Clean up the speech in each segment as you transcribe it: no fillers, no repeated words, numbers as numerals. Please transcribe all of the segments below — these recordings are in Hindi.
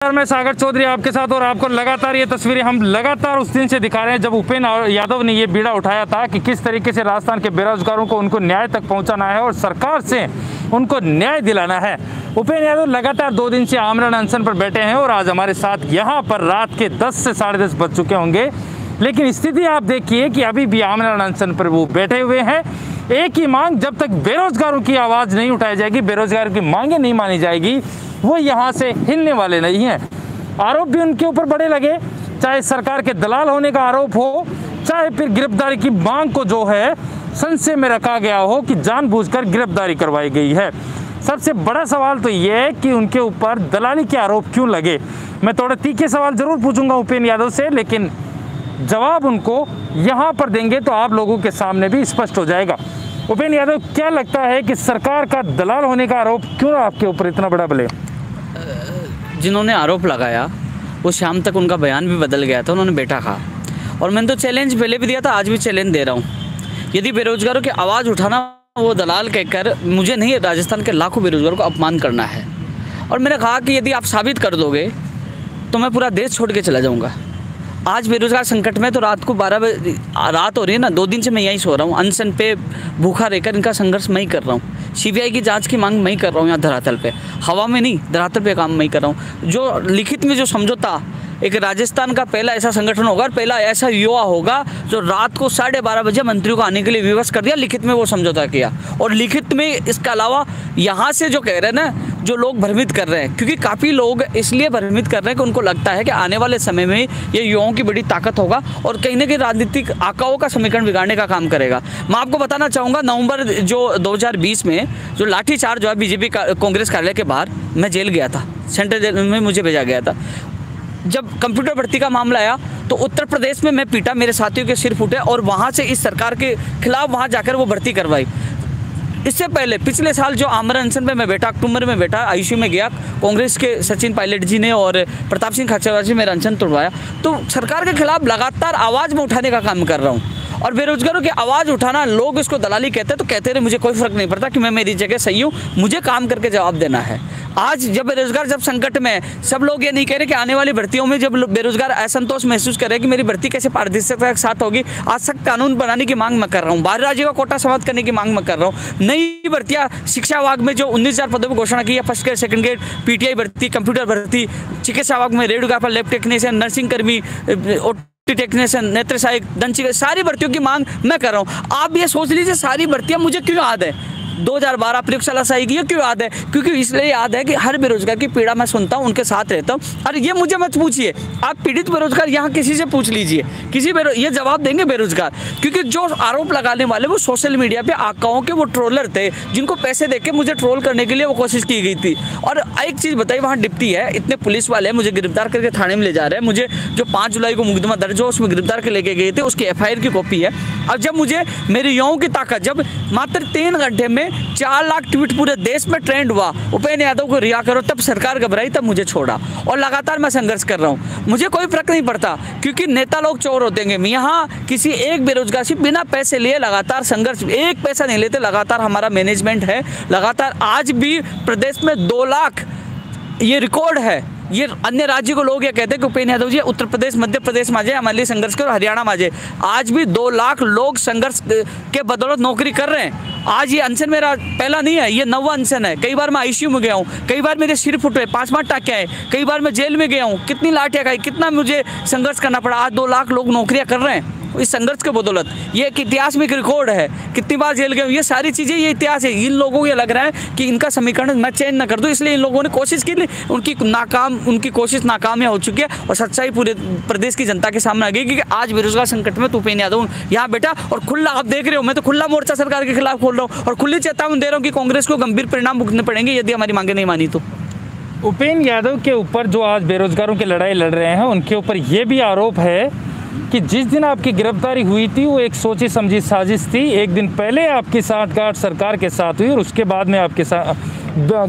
मैं सागर चौधरी आपके साथ, और आपको लगातार ये तस्वीरें हम लगातार उस दिन से दिखा रहे हैं जब उपेंद्र यादव ने ये बीड़ा उठाया था कि किस तरीके से राजस्थान के बेरोजगारों को उनको न्याय तक पहुंचाना है और सरकार से उनको न्याय दिलाना है। उपेंद्र यादव लगातार 2 दिन से आमरण अनशन पर बैठे हैं और आज हमारे साथ यहाँ पर रात के 10 से 10:30 बज चुके होंगे, लेकिन स्थिति आप देखिए कि अभी भी आमरण अनशन पर वो बैठे हुए हैं। एक ही मांग, जब तक बेरोजगारों की आवाज़ नहीं उठाई जाएगी, बेरोजगारों की मांगें नहीं मानी जाएगी, वो यहाँ से हिलने वाले नहीं हैं। आरोप भी उनके ऊपर बड़े लगे, चाहे सरकार के दलाल होने का आरोप हो, चाहे फिर गिरफ्तारी की मांग को जो है संशय में रखा गया हो कि जानबूझकर गिरफ्तारी करवाई गई है। सबसे बड़ा सवाल तो ये है कि उनके ऊपर दलाली के आरोप क्यों लगे। मैं थोड़े तीखे सवाल जरूर पूछूंगा उपेंद्र यादव से, लेकिन जवाब उनको यहाँ पर देंगे तो आप लोगों के सामने भी स्पष्ट हो जाएगा। उपेंद्र यादव, क्या लगता है कि सरकार का दलाल होने का आरोप क्यों आपके ऊपर इतना बड़ा बले? जिन्होंने आरोप लगाया वो शाम तक उनका बयान भी बदल गया था, उन्होंने बेटा कहा। और मैंने तो चैलेंज पहले भी दिया था, आज भी चैलेंज दे रहा हूँ। यदि बेरोजगारों की आवाज़ उठाना वो दलाल कहकर, मुझे नहीं, राजस्थान के लाखों बेरोजगारों को अपमान करना है। और मैंने कहा कि यदि आप साबित कर दोगे तो मैं पूरा देश छोड़ के चला जाऊँगा। आज बेरोजगार संकट में तो रात को 12 बजे रात हो रही है ना, 2 दिन से मैं यहीं सो रहा हूँ, अनशन पे भूखा रहकर इनका संघर्ष मैं ही कर रहा हूँ। सीबीआई की जांच की मांग मैं ही कर रहा हूँ, यहाँ धरातल पे, हवा में नहीं, धरातल पे काम मैं ही कर रहा हूँ। जो लिखित में जो समझौता, एक राजस्थान का पहला ऐसा संगठन होगा और पहला ऐसा युवा होगा जो रात को 12:30 बजे मंत्रियों को आने के लिए विवश कर दिया, लिखित में वो समझौता किया। और लिखित में इसके अलावा यहाँ से जो कह रहे हैं ना, जो लोग भ्रमित कर रहे हैं, क्योंकि काफ़ी लोग इसलिए भ्रमित कर रहे हैं कि उनको लगता है कि आने वाले समय में ये युवाओं की बड़ी ताकत होगा और कहीं ना कहीं राजनीतिक आकाओं का समीकरण बिगाड़ने का काम करेगा। मैं आपको बताना चाहूँगा, नवंबर जो 2020 में जो लाठीचार्ज जो है बीजेपी कांग्रेस कार्यालय के बाहर, मैं जेल गया था, सेंट्रल जेल में मुझे भेजा गया था। जब कंप्यूटर भर्ती का मामला आया तो उत्तर प्रदेश में मैं पीटा, मेरे साथियों के सिर फूटे और वहाँ से इस सरकार के खिलाफ वहाँ जाकर वो भर्ती करवाई। इससे पहले पिछले साल जो आमरण अनशन पे मैं बैठा, अक्टूबर में बैठा, आईसीयू में गया, कांग्रेस के सचिन पायलट जी ने और प्रताप सिंह खाचरियावास जी मेरा अनशन तोड़वाया। तो सरकार के खिलाफ लगातार आवाज़ में उठाने का काम कर रहा हूँ। और बेरोजगारों की आवाज़ उठाना, लोग इसको दलाली कहते हैं तो कहते रहे, मुझे कोई फ़र्क नहीं पड़ता कि मैं मेरी जगह सही हूँ, मुझे काम करके जवाब देना है। आज जब बेरोजगार जब संकट में, सब लोग ये नहीं कह रहे कि आने वाली भर्तियों में जब बेरोजगार असंतोष महसूस कर रहे हैं कि मेरी भर्ती कैसे पारदर्शिता के साथ होगी, आज सख्त कानून बनाने की मांग मैं कर रहा हूँ, बाहरी राज्यों का कोटा समाप्त करने की मांग मैं कर रहा हूँ। नई भर्तियाँ, शिक्षा विभाग में जो 19,000 पदों की घोषणा की है, first grade, second grade, PTI भर्ती, कंप्यूटर भर्ती, चिकित्सा विभाग में रेडियोग्राफर, लैब टेक्नीशियन, नर्सिंग कर्मी, टेक्नीशियन, नेत्र सहायक, दंत चिकित्सक, सारी भर्तियों की मांग मैं कर रहा हूँ। आप ये सोच लीजिए सारी भर्तियाँ मुझे क्यों याद है, 2012 प्रयोगशाला सही की, क्यों याद है? क्योंकि इसलिए याद है कि हर बेरोजगार की पीड़ा मैं सुनता हूँ, उनके साथ रहता हूँ। और ये मुझे मत पूछिए, आप पीड़ित बेरोजगार यहाँ किसी से पूछ लीजिए, ये जवाब देंगे बेरोजगार। क्योंकि जो आरोप लगाने वाले वो सोशल मीडिया पे आकाओं के वो ट्रोलर थे, जिनको पैसे देके मुझे ट्रोल करने के लिए वो कोशिश की गई थी। और एक चीज़ बताइए, वहाँ डिप्टी है, इतने पुलिस वाले मुझे गिरफ्तार करके थाने में ले जा रहे हैं। मुझे जो 5 जुलाई को मुकदमा दर्ज हो उसमें गिरफ्तार के लेके गए थे, उसकी FIR की कॉपी है। और जब मुझे मेरी युवाओं की ताकत, जब मात्र 3 घंटे में 4 लाख ट्वीट पूरे देश में ट्रेंड हुआ, उपेंद्र यादव को रिहा करो, तब सरकार घबराई, तब मुझे छोड़ा। और लगातार मैं संघर्ष कर रहा हूँ, मुझे कोई फर्क नहीं पड़ता, क्योंकि नेता लोग चोर होते हैं। यहाँ किसी एक बेरोजगार से बिना पैसे लिए लगातार संघर्ष, 1 पैसा नहीं लेते, लगातार हमारा मैनेजमेंट है, लगातार आज भी प्रदेश में 2 लाख, ये रिकॉर्ड है। ये अन्य राज्यों को लोग ये कहते हैं कि उपेंद्र यादव जी उत्तर प्रदेश, मध्य प्रदेश में जाए, हमारे लिए संघर्ष करो, हरियाणा में जाए। आज भी 2 लाख लोग संघर्ष के बदौलत नौकरी कर रहे हैं। आज ये अनशन मेरा पहला नहीं है, ये 9वां अनशन है। कई बार मैं आईसीयू में गया हूँ, कई बार मेरे सिर फुटे, 5 टाँके आए, कई बार मैं जेल में गया हूँ, कितनी लाठियाँ खाई, कितना मुझे संघर्ष करना पड़ा। आज 2 लाख लोग नौकरियाँ कर रहे हैं इस संघर्ष के बदौलत। ये एक इतिहास में एक रिकॉर्ड है, कितनी बार जेल गए, ये सारी चीज़ें, ये इतिहास है। इन लोगों को ये लग रहा है कि इनका समीकरण मैं चेंज ना कर दूं, इसलिए इन लोगों ने कोशिश की, उनकी कोशिश नाकाम हो चुकी है। और सच्चाई पूरे प्रदेश की जनता के सामने आ गई कि आज बेरोजगार संकट में उपेंद्र यादव यहाँ बेटा, और खुला, आप देख रहे हो, मैं तो खुला मोर्चा सरकार के खिलाफ खोल रहा हूँ और खुली चेतावनी दे रहा हूँ कि कांग्रेस को गंभीर परिणाम भुगतने पड़ेंगे यदि हमारी मांगे नहीं मानी तो। उपेंद्र यादव के ऊपर जो आज बेरोजगारों की लड़ाई लड़ रहे हैं, उनके ऊपर ये भी आरोप है कि जिस दिन आपकी गिरफ्तारी हुई थी वो एक सोची समझी साजिश थी। एक दिन पहले आपकी साठगांठ सरकार के साथ हुई और उसके बाद में आपके साथ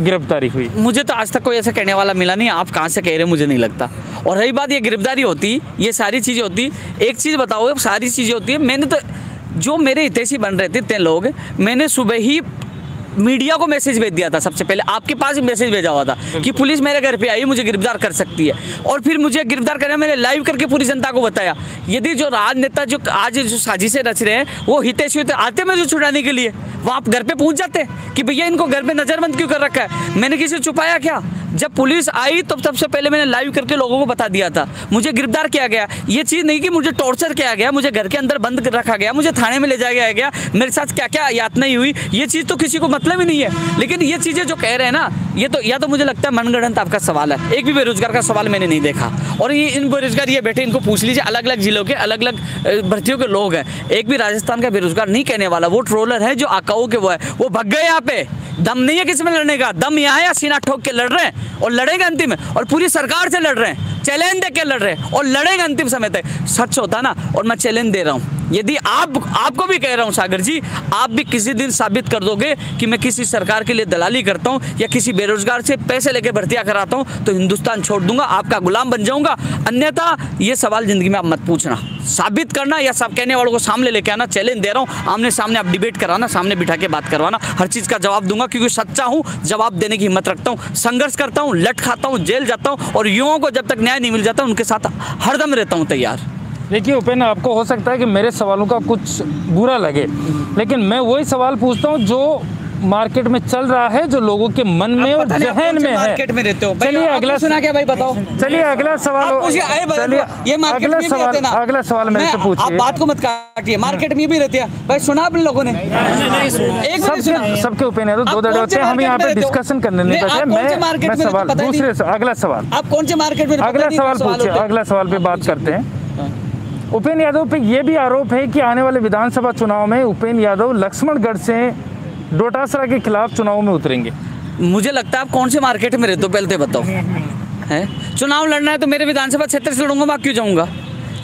गिरफ्तारी हुई। मुझे तो आज तक कोई ऐसा कहने वाला मिला नहीं, आप कहाँ से कह रहे हैं मुझे नहीं लगता। और रही बात ये गिरफ्तारी होती, ये सारी चीज़ें होती, एक चीज़ बताओ, सारी चीज़ें होती है। मैंने तो, जो मेरे हितैषी बन रहे थे 3 लोग, मैंने सुबह ही मीडिया को मैसेज भेज दिया था, सबसे पहले आपके पास ही मैसेज भेजा हुआ था कि पुलिस मेरे घर पे आई, मुझे गिरफ्तार कर सकती है। और फिर मुझे गिरफ्तार करना मैंने लाइव करके पूरी जनता को बताया। यदि जो राजनेता जो आज जो साजिशें रच रहे हैं वो हितैषी आते मुझे छुड़ाने के लिए, वो आप घर पे पहुंच जाते कि भैया इनको घर पे नजरबंद क्यों कर रखा है। मैंने किसी से छुपाया क्या? जब पुलिस आई तो सबसे पहले मैंने लाइव करके लोगों को बता दिया था मुझे गिरफ्तार किया गया। ये चीज़ नहीं कि मुझे टॉर्चर किया गया, मुझे घर के अंदर बंद रखा गया, मुझे थाने में ले जाया गया, मेरे साथ क्या क्या यातनाएं हुई, ये चीज़ तो किसी को मतलब ही नहीं है। लेकिन ये चीज़ें जो कह रहे हैं ना, ये तो या तो मुझे लगता है मनगढ़ंत आपका सवाल है। एक भी बेरोजगार का सवाल मैंने नहीं देखा। और ये इन बेरोजगार ये बैठे, इनको पूछ लीजिए, अलग अलग जिलों के अलग अलग भर्तियों के लोग हैं। एक भी राजस्थान का बेरोजगार नहीं कहने वाला। वो ट्रोलर है जो आकाओं के वो है, वो भग गए। यहाँ पे दम नहीं है किसी में लड़ने का। दम यहाँ है, सीना ठोक के लड़ रहे हैं और लड़ेंगे अंतिम में, और पूरी सरकार से लड़ रहे हैं, चैलेंज दे के लड़ रहे हैं और लड़ेंगे अंतिम समय तक। सच होता ना। और मैं चैलेंज दे रहा हूँ, यदि आपको भी कह रहा हूँ सागर जी, आप भी किसी दिन साबित कर दोगे कि मैं किसी सरकार के लिए दलाली करता हूँ या किसी बेरोजगार से पैसे लेके भर्तियां कराता हूँ, तो हिंदुस्तान छोड़ दूंगा, आपका गुलाम बन जाऊंगा। अन्यथा ये सवाल जिंदगी में आप मत पूछना। साबित करना या सब कहने वालों को सामने लेके आना, चैलेंज दे रहा हूँ। आमने सामने आप डिबेट कराना, सामने बिठा के बात करवाना, हर चीज़ का जवाब दूंगा, क्योंकि सच्चा हूँ, जवाब देने की हिम्मत रखता हूँ, संघर्ष करता हूँ, लट खाता हूँ, जेल जाता हूँ, और युवाओं को जब तक न्याय नहीं मिल जाता उनके साथ हरदम रहता हूँ तैयार। देखिए उपेंद्र, आपको हो सकता है कि मेरे सवालों का कुछ बुरा लगे, लेकिन मैं वही सवाल पूछता हूँ जो मार्केट में चल रहा है, जो लोगों के मन में और जहन में है। मार्केट में रहते हो। चलिए अगला सुना क्या भाई, बताओ। चलिए अगला सवाल, चलिए ये मार्केट में भी रहते ना। अगला सवाल मेरे से पूछिए। आप बात को मत काटिए, मार्केट में भी रहते हैं भाई। सुना आप लोगों ने? एक सबके ओपिनियन दो दड़े होते हैं, हम यहाँ पे डिस्कशन करने नहीं बैठे। मैं सवाल दूसरे, अगला सवाल, आप कौन से मार्केट में? अगला सवाल पूछिए, अगला सवाल पे बात करते हैं। उपेंद्र यादव पे ये भी आरोप है कि आने वाले विधानसभा चुनाव में उपेंद्र यादव लक्ष्मणगढ़ से डोटासरा के खिलाफ चुनाव में उतरेंगे। मुझे लगता है आप कौन से मार्केट में रहते हो पहले तो बताओ। है चुनाव लड़ना है तो मेरे विधानसभा क्षेत्र से लड़ूंगा, वहाँ क्यों जाऊँगा?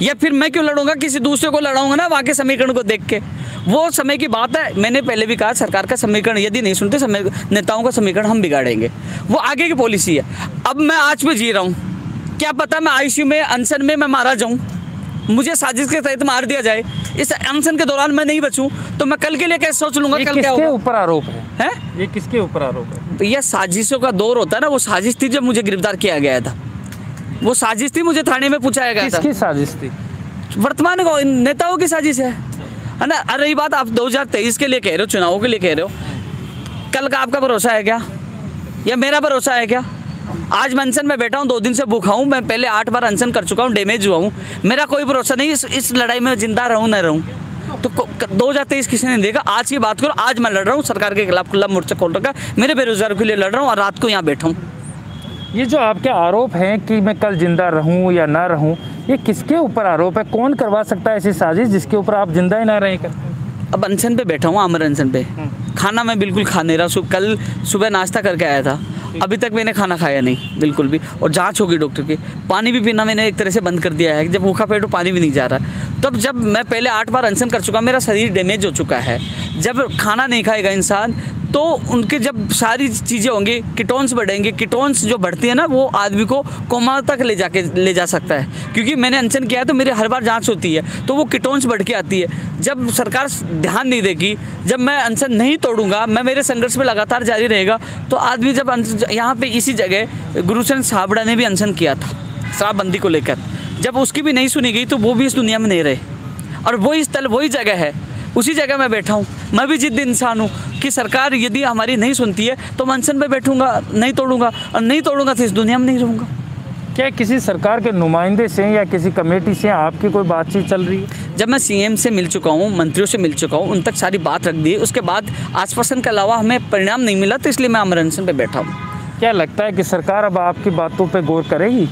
या फिर मैं क्यों लड़ूंगा? किसी दूसरे को लड़ाऊंगा ना, वहाँ के समीकरण को देख के। वो समय की बात है। मैंने पहले भी कहा, सरकार का समीकरण यदि नहीं सुनते, नेताओं का समीकरण हम बिगाड़ेंगे। वो आगे की पॉलिसी है। अब मैं आज पे जी रहा हूँ, क्या पता मैं आईसीयू में अनशन में मैं मारा जाऊँ, मुझे साजिश के तहत मार दिया जाए, इस अनशन के दौरान मैं नहीं बचूं, तो मैं कल के लिए कैसे सोच लूंगा कल क्या होगा? किसके ऊपर आरोप है? ये किसके ऊपर आरोप है? तो ये साजिशों का दौर होता है ना। वो साजिश थी जब मुझे गिरफ्तार किया गया था, वो साजिश थी, मुझे थाने में पूछाया गया था। किसकी साजिश थी? वर्तमान नेताओं की साजिश है ना। रही बात आप 2023 के लिए कह रहे हो, चुनावों के लिए कह रहे हो, कल का आपका भरोसा है क्या या मेरा भरोसा है क्या? आज मैं अनशन में बैठा हूँ, 2 दिन से भूखा हूँ, मैं पहले 8 बार अनशन कर चुका हूँ, डैमेज हुआ हूँ, मेरा कोई भरोसा नहीं इस लड़ाई में जिंदा रहूँ न रहूँ। तो 2023 किसी ने देखा। आज की बात करो, आज मैं लड़ रहा हूँ सरकार के खिलाफ, खुला मोर्चा खोल रखा, मेरे बेरोजगारों के लिए लड़ रहा हूँ और रात को यहाँ बैठा हूँ। ये जो आपके आरोप हैं कि मैं कल जिंदा रहूं या ना रहूं, ये किसके ऊपर आरोप है? कौन करवा सकता है ऐसी साजिश जिसके ऊपर आप जिंदा ही ना रहें? अब अनशन पे बैठा हूँ, आमर अनशन पे। खाना मैं बिल्कुल खा नहीं रहा। कल सुबह नाश्ता करके आया था, अभी तक मैंने खाना खाया नहीं बिल्कुल भी, और जांच होगी डॉक्टर की। पानी भी पीना मैंने एक तरह से बंद कर दिया है, जब भूखा पेट हो पानी भी नहीं जा रहा। तब जब मैं पहले 8 बार अनशन कर चुका, मेरा शरीर डैमेज हो चुका है। जब खाना नहीं खाएगा इंसान तो उनके जब सारी चीज़ें होंगी, कीटोन्स बढ़ेंगे, कीटोन्स जो बढ़ती है ना, वो आदमी को कोमा तक ले जा सकता है। क्योंकि मैंने अनशन किया है तो मेरे हर बार जांच होती है, तो वो कीटोन्स बढ़ के आती है। जब सरकार ध्यान नहीं देगी, जब मैं अनशन नहीं तोड़ूंगा, मैं मेरे संघर्ष में लगातार जारी रहेगा, तो आदमी जब यहाँ पे इसी जगह गुरुचरण साबड़ा ने भी अनशन किया था शराबबंदी को लेकर, जब उसकी भी नहीं सुनी गई तो वो भी इस दुनिया में नहीं रहे। और वही स्थल, वही जगह है, उसी जगह मैं बैठा हूँ। मैं भी जिद्दी इंसान हूँ कि सरकार यदि हमारी नहीं सुनती है तो मैं अनशन पे बैठूंगा, नहीं तोड़ूंगा, और नहीं तोड़ूंगा तो इस दुनिया में नहीं रहूँगा। क्या किसी सरकार के नुमाइंदे से या किसी कमेटी से आपकी कोई बातचीत चल रही है? जब मैं सीएम से मिल चुका हूँ, मंत्रियों से मिल चुका हूँ, उन तक सारी बात रख दी, उसके बाद आश्वासन के अलावा हमें परिणाम नहीं मिला, तो इसलिए मैं आमर अनशन पे बैठा हूँ। क्या लगता है कि सरकार अब आपकी बातों पर गौर करेगी?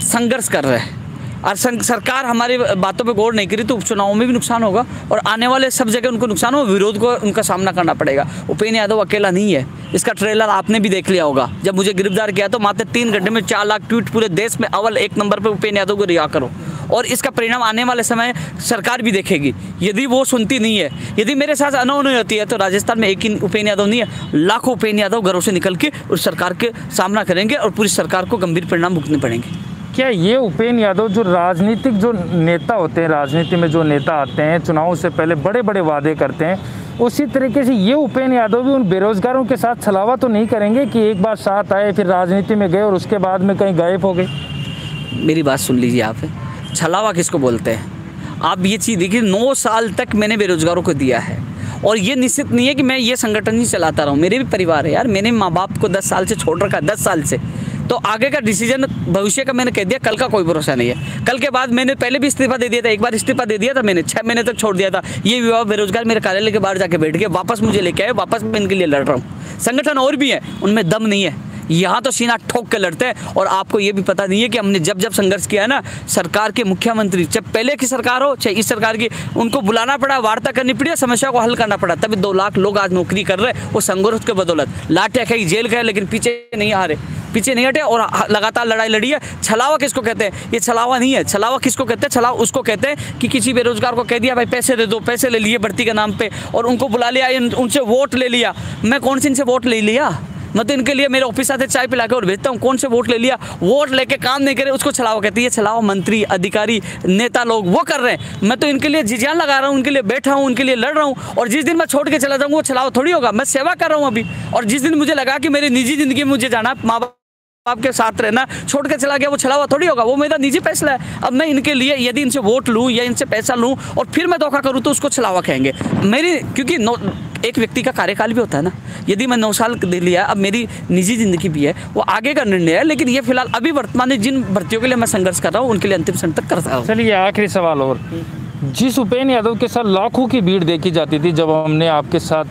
संघर्ष कर रहे हैं, और सरकार हमारी बातों पे गौर नहीं करी तो उपचुनावों में भी नुकसान होगा, और आने वाले सब जगह उनको नुकसान हो, विरोध को उनका सामना करना पड़ेगा। उपेंद्र यादव अकेला नहीं है, इसका ट्रेलर आपने भी देख लिया होगा। जब मुझे गिरफ्तार किया तो मात्र 3 घंटे में 4 लाख ट्वीट पूरे देश में अव्वल 1 नंबर पर उपेंद्र यादव को रिहा करो, और इसका परिणाम आने वाले समय सरकार भी देखेगी। यदि वो सुनती नहीं है, यदि मेरे साथ अनहोनी होती है, तो राजस्थान में एक ही उपेंद्र यादव नहीं है, लाखों उपेंद्र यादव घरों से निकल के उस सरकार के सामना करेंगे और पूरी सरकार को गंभीर परिणाम भुगतने पड़ेंगे। क्या ये उपेंद्र यादव जो राजनीतिक जो नेता होते हैं, राजनीति में जो नेता आते हैं, चुनाव से पहले बड़े बड़े वादे करते हैं, उसी तरीके से ये उपेंद्र यादव भी उन बेरोजगारों के साथ छलावा तो नहीं करेंगे कि एक बार साथ आए फिर राजनीति में गए और उसके बाद में कहीं गायब हो गए। मेरी बात सुन लीजिए आप, छलावा किसको बोलते हैं? आप ये चीज़ देखिए, 9 साल तक मैंने बेरोजगारों को दिया है और ये निश्चित नहीं है कि मैं ये संगठन ही चलाता रहूँ। मेरे भी परिवार है यार, मैंने माँ बाप को 10 साल से छोड़ रखा, 10 साल से। तो आगे का डिसीजन भविष्य का मैंने कह दिया, कल का कोई भरोसा नहीं है। कल के बाद मैंने पहले भी इस्तीफा दे दिया था, एक बार इस्तीफा दे दिया था मैंने, 6 महीने तक छोड़ दिया था। ये युवा बेरोजगार मेरे कार्यालय के बाहर जाके बैठ गए, वापस मुझे लेके आए, वापस मैं इनके लिए लड़ रहा हूँ। संगठन और भी है, उनमें दम नहीं है, यहाँ तो सीना ठोक के लड़ते हैं। और आपको ये भी पता नहीं है कि हमने जब जब संघर्ष किया है ना, सरकार के मुख्यमंत्री, चाहे पहले की सरकार हो चाहे इस सरकार की, उनको बुलाना पड़ा, वार्ता करनी पड़ी, समस्या को हल करना पड़ा, तभी 2 लाख लोग आज नौकरी कर रहे हैं। वो संघर्ष के बदौलत लाठिया खाई, जेल गए, लेकिन पीछे नहीं हारे, पीछे नहीं हटे और लगातार लड़ाई लड़ी है। छलावा किसको कहते हैं? ये छलावा नहीं है। छलावा किसको कहते हैं? छलावा उसको कहते हैं कि किसी बेरोजगार को कह दिया भाई पैसे दे दो, पैसे ले लिए भर्ती के नाम पे और उनको बुला लिया, उनसे वोट ले लिया। मैं कौन से इनसे वोट ले लिया? मैं तो इनके लिए मेरे ऑफिस आते चाय पिला के और भेजता हूँ। कौन से वोट ले लिया? वोट लेके काम नहीं करे उसको छलावा कहती है। छलावा मंत्री, अधिकारी, नेता लोग वो कर रहे हैं। मैं तो इनके लिए जिजान लगा रहा हूँ, उनके लिए बैठा हूँ, उनके लिए लड़ रहा हूँ। और जिस दिन मैं छोड़ के चला जाऊँगा वो छलावा थोड़ी होगा। मैं सेवा कर रहा हूँ अभी, और जिस दिन मुझे लगा कि मेरी निजी जिंदगी में मुझे जाना, माँ बाप के साथ रहना, छोड़ के चला गया, वो छलावा थोड़ी होगा। वो मेरा निजी फैसला है। अब मैं इनके लिए यदि इनसे वोट लूँ या इनसे पैसा लूँ और फिर मैं धोखा करूँ तो उसको छलावा कहेंगे। मेरी, क्योंकि एक व्यक्ति का कार्यकाल भी होता है ना। यदि मैं 9 साल दे लिया, अब मेरी निजी जिंदगी भी है, वो आगे का निर्णय है। लेकिन ये फिलहाल अभी वर्तमान में जिन भर्तियों के लिए मैं संघर्ष कर रहा हूँ उनके लिए अंतिम क्षण तक करता हूँ। चलिए आखिरी सवाल और, जिस उपेंद्र यादव के साथ लाखों की भीड़ देखी जाती थी जब हमने आपके साथ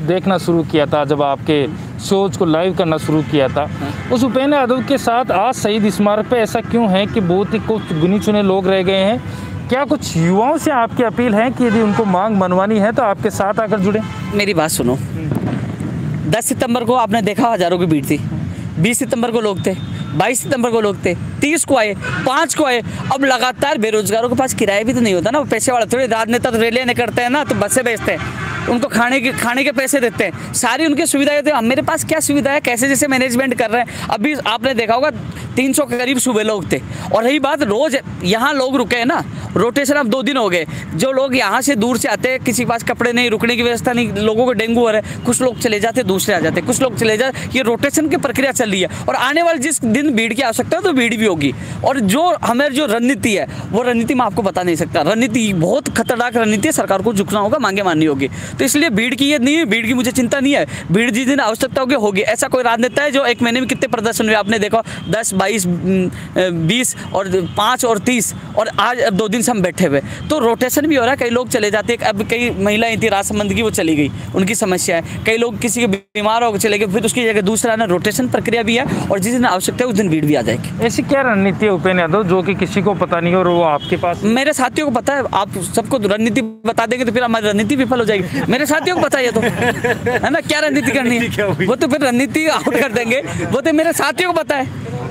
देखना शुरू किया था, जब आपके शोज को लाइव करना शुरू किया था, उस उपेंद्र यादव के साथ आज शहीद स्मारक पे ऐसा क्यों है कि बहुत ही कुछ गिने चुने लोग रह गए हैं? क्या कुछ युवाओं से आपकी अपील है कि यदि उनको मांग मनवानी है तो आपके साथ आकर जुड़े? मेरी बात सुनो, 10 सितंबर को आपने देखा हजारों की भीड़ थी, 20 सितंबर को लोग थे, 22 सितंबर को लोग थे, 30 को आए, 5 को आए। अब लगातार बेरोजगारों के पास किराया भी तो नहीं होता ना। पैसे वाले थोड़े राजनेता तो रैलियां नहीं करते हैं ना, तो बसें बेचते हैं, उनको खाने के पैसे देते हैं, सारी उनकी सुविधाएं देते हैं। मेरे पास क्या सुविधा है, कैसे जैसे मैनेजमेंट कर रहे हैं। अभी आपने देखा होगा 300 के करीब सुबह लोग थे। और रही बात, रोज यहाँ लोग रुके हैं ना, रोटेशन अब 2 दिन हो गए। जो लोग यहाँ से दूर से आते हैं, किसी के पास कपड़े नहीं, रुकने की व्यवस्था नहीं, लोगों को डेंगू हो रहा है, कुछ लोग चले जाते, दूसरे आ जाते, कुछ लोग चले जाते। ये रोटेशन की प्रक्रिया चल रही है और आने वाले जिस दिन भीड़ की आवश्यकता है तो भीड़ भी होगी। और जो हमारी जो रणनीति है वो रणनीति मैं आपको बता नहीं सकता। रणनीति बहुत खतरनाक रणनीति है, सरकार को झुकना होगा, मांगे माननी होगी। तो इसलिए भीड़ की ये नहीं है, भीड़ की मुझे चिंता नहीं है। भीड़ जिस दिन आवश्यकता होगी। ऐसा कोई राजनेता है जो 1 महीने में कितने प्रदर्शन हुए आपने देखा? 10, 22, 20 और 5 और 30, और आज अब 2 दिन से हम बैठे हुए। तो रोटेशन भी हो रहा है, कई लोग चले जाते हैं। अब कई महिलाएं थी राजसमंद की, वो चली गई, उनकी समस्या है। कई लोग किसी के बीमार हो चले गए, फिर उसकी जगह दूसरा ना, रोटेशन प्रक्रिया भी है। और जिस दिन आवश्यकता है उस दिन भीड़ भी आ जाएगी। ऐसी क्या रणनीति है उपेंद्र यादव जो कि किसी को पता नहीं और वो आपके पास? मेरे साथियों को पता है। आप सबको रणनीति बता देंगे तो फिर हमारी रणनीति विफल हो जाएगी। मेरे साथियों को पता है तो है ना, क्या रणनीति करनी है, वो तो फिर रणनीति आउट कर देंगे। वो तो मेरे साथियों को पता है,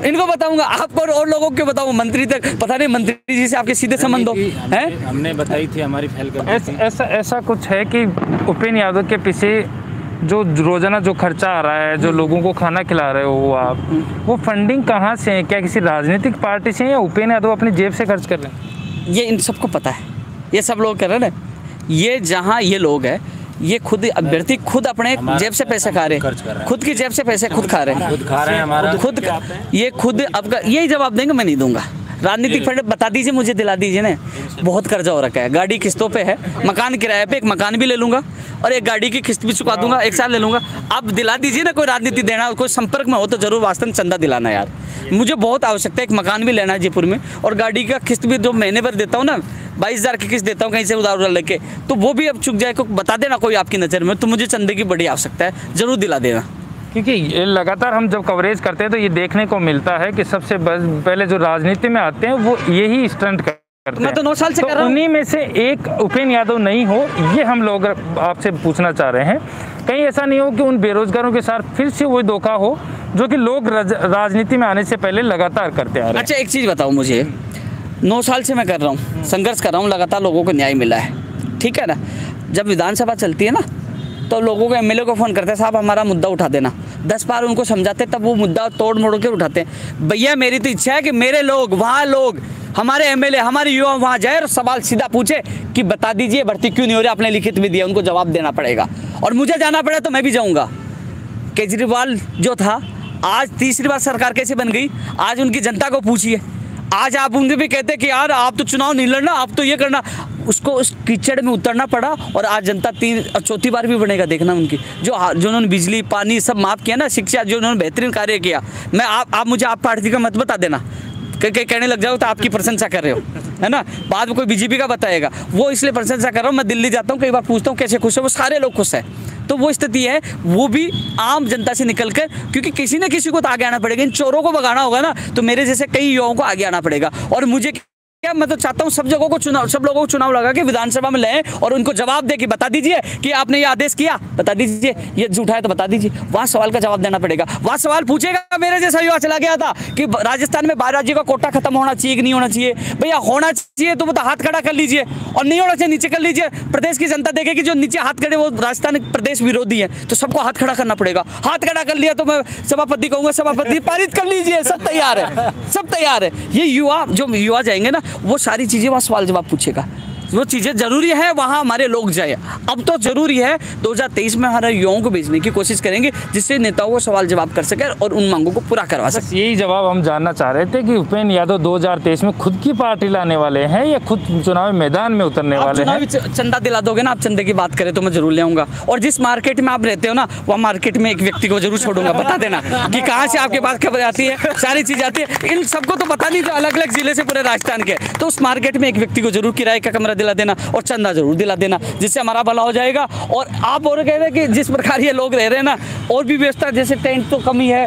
इनको बताऊंगा, आपको और लोगों को बताऊंगा, मंत्री तक पता नहीं, मंत्री जी से आपके सीधे संबंध हो हैं। हमने बताई थी हमारी फैल कर। ऐसा कुछ है कि उपेंद्र यादव के पीछे जो रोजाना जो खर्चा आ रहा है, जो लोगों को खाना खिला रहे हो आप, वो फंडिंग कहाँ से है? क्या किसी राजनीतिक पार्टी से है या उपेंद्र यादव अपनी जेब से खर्च कर रहे हैं? ये इन सबको पता है, ये सब लोग कर रहे हैं ना। ये जहाँ ये लोग हैं, ये खुद अभ्यर्थी खुद अपने जेब से पैसे खा रहे हैं, खुद की जेब से पैसे खुद खा रहे हैं, खुद खा रहे हैं हमारा, खुद ये खुद। अब यही जवाब देंगे, मैं नहीं दूंगा। राजनीतिक फंड बता दीजिए, मुझे दिला दीजिए ना। बहुत कर्जा हो रखा है, गाड़ी किस्तों पे है, मकान किराए पे, एक मकान भी ले लूंगा और एक गाड़ी की किस्त भी चुका दूंगा, 1 साल ले लूंगा। आप दिला दीजिए ना, कोई राजनीति देना, कोई संपर्क में हो तो जरूर वास्तव में चंदा दिलाना यार। मुझे बहुत आवश्यकता है, एक मकान भी लेना है जयपुर में, और गाड़ी का किस्त भी जो महीने भर देता हूँ ना, 22,000 की किस्त देता हूँ कहीं से उधार लेके, तो वो भी अब चुक जाए। को बता देना कोई आपकी नज़र में, तो मुझे चंदे की बड़ी आवश्यकता है, जरूर दिला देना। क्योंकि लगातार हम जब कवरेज करते हैं तो ये देखने को मिलता है कि सबसे पहले जो राजनीति में आते हैं वो यही स्टंट करते हैं। मैं तो 9 साल से कर रहा हूं। उन्हीं में से एक उपेंद्र यादव नहीं हो, ये हम लोग आपसे पूछना चाह रहे हैं। कहीं ऐसा नहीं हो कि उन बेरोजगारों के साथ फिर से वही धोखा हो जो कि लोग राजनीति में आने से पहले लगातार करते आ रहे हैं। अच्छा, एक चीज़ बताओ मुझे, 9 साल से मैं कर रहा हूँ, संघर्ष कर रहा हूँ, लगातार लोगों को न्याय मिला है, ठीक है ना। जब विधानसभा चलती है ना, तो लोगों को एमएलए को फ़ोन करते हैं, साहब हमारा मुद्दा उठा देना। 10 बार उनको समझाते, तब वो मुद्दा तोड़ मोड़ के उठाते हैं। भैया मेरी तो इच्छा है कि मेरे लोग, वहाँ लोग, हमारे एमएलए, हमारे युवा वहाँ जाए और सवाल सीधा पूछे कि बता दीजिए भर्ती क्यों नहीं हो रही, आपने लिखित में दिया, उनको जवाब देना पड़ेगा। और मुझे जाना पड़े तो मैं भी जाऊँगा। केजरीवाल जो था, आज तीसरी बार सरकार कैसे बन गई, आज उनकी जनता को पूछिए। आज आप उनसे भी कहते कि यार आप तो चुनाव नहीं लड़ना, आप तो ये करना, उसको उस कीचड़ में उतरना पड़ा और आज जनता चौथी बार भी बनेगा। देखना उनकी जो उन्होंने बिजली पानी सब माफ़ किया ना, शिक्षा जो उन्होंने बेहतरीन कार्य किया। मैं आप मुझे आप पार्टी का मत बता देना, कहने लग जाओ तो आपकी प्रशंसा कर रहे हो, है ना। बाद में कोई बीजेपी का बताएगा, वो इसलिए प्रशंसा कर रहा हूँ। मैं दिल्ली जाता हूँ, कई बार पूछता हूँ कैसे खुश है, वो सारे लोग खुश है। तो वो स्थिति है, वो भी आम जनता से निकलकर, क्योंकि किसी न किसी को तो आगे आना पड़ेगा। इन चोरों को भगाना होगा ना, तो मेरे जैसे कई युवाओं को आगे आना पड़ेगा। और मुझे क्या, मैं तो चाहता हूँ सब जगहों को चुनाव, सब लोगों को चुनाव लगा के विधानसभा में लाएं और उनको जवाब दे कि बता दीजिए कि आपने ये आदेश किया, बता दीजिए, ये झूठा है तो बता दीजिए। वहाँ सवाल का जवाब देना पड़ेगा। वहाँ सवाल पूछेगा मेरे जैसा युवा चला गया था कि राजस्थान में 12 राज्यों का कोटा खत्म होना चाहिए कि नहीं होना चाहिए। भैया होना चाहिए तो हाथ खड़ा कर लीजिए, और नहीं होना चाहिए नीचे कर लीजिए। प्रदेश की जनता देखेगी जो नीचे हाथ खड़े वो राजस्थान प्रदेश विरोधी है, तो सबको हाथ खड़ा करना पड़ेगा। हाथ खड़ा कर लिया तो मैं सभापति कहूँगा, सभापति पारित कर लीजिए, सब तैयार है, सब तैयार है। ये युवा, जो युवा जाएंगे ना, वो सारी चीजें वहाँ सवाल जवाब पूछेगा। वो चीज़ें जरूरी है वहाँ हमारे लोग जाए। अब तो जरूरी है 2023 में हमारे युवाओं को भेजने की कोशिश करेंगे, जिससे नेताओं को सवाल जवाब कर सके और उन मांगों को पूरा करवा सके। यही जवाब हम जानना चाह रहे थे कि उपेंद्र यादव 2023 में खुद की पार्टी लाने वाले हैं या खुद चुनावी मैदान में उतरने वाले हैं? चंदा दिला दोगे ना, आप चंदे की बात करें तो मैं जरूर ले आऊंगा। और जिस मार्केट में आप रहते हो ना, वह मार्केट में एक व्यक्ति को जरूर छोड़ूंगा, बता देना कि कहाँ से आपके पास खबर आती है, सारी चीज आती है। इन सबको तो पता नहीं, जो अलग अलग जिले से पूरे राजस्थान के, तो उस मार्केट में एक व्यक्ति को जरूर किराए का कमरा दिला देना और चंदा जरूर दिला देना, जिससे हमारा भला हो जाएगा। और आप और कह रहे हैं कि जिस प्रकार ये लोग रह रहे हैं ना, और भी व्यवस्था, जैसे टेंट तो कमी है,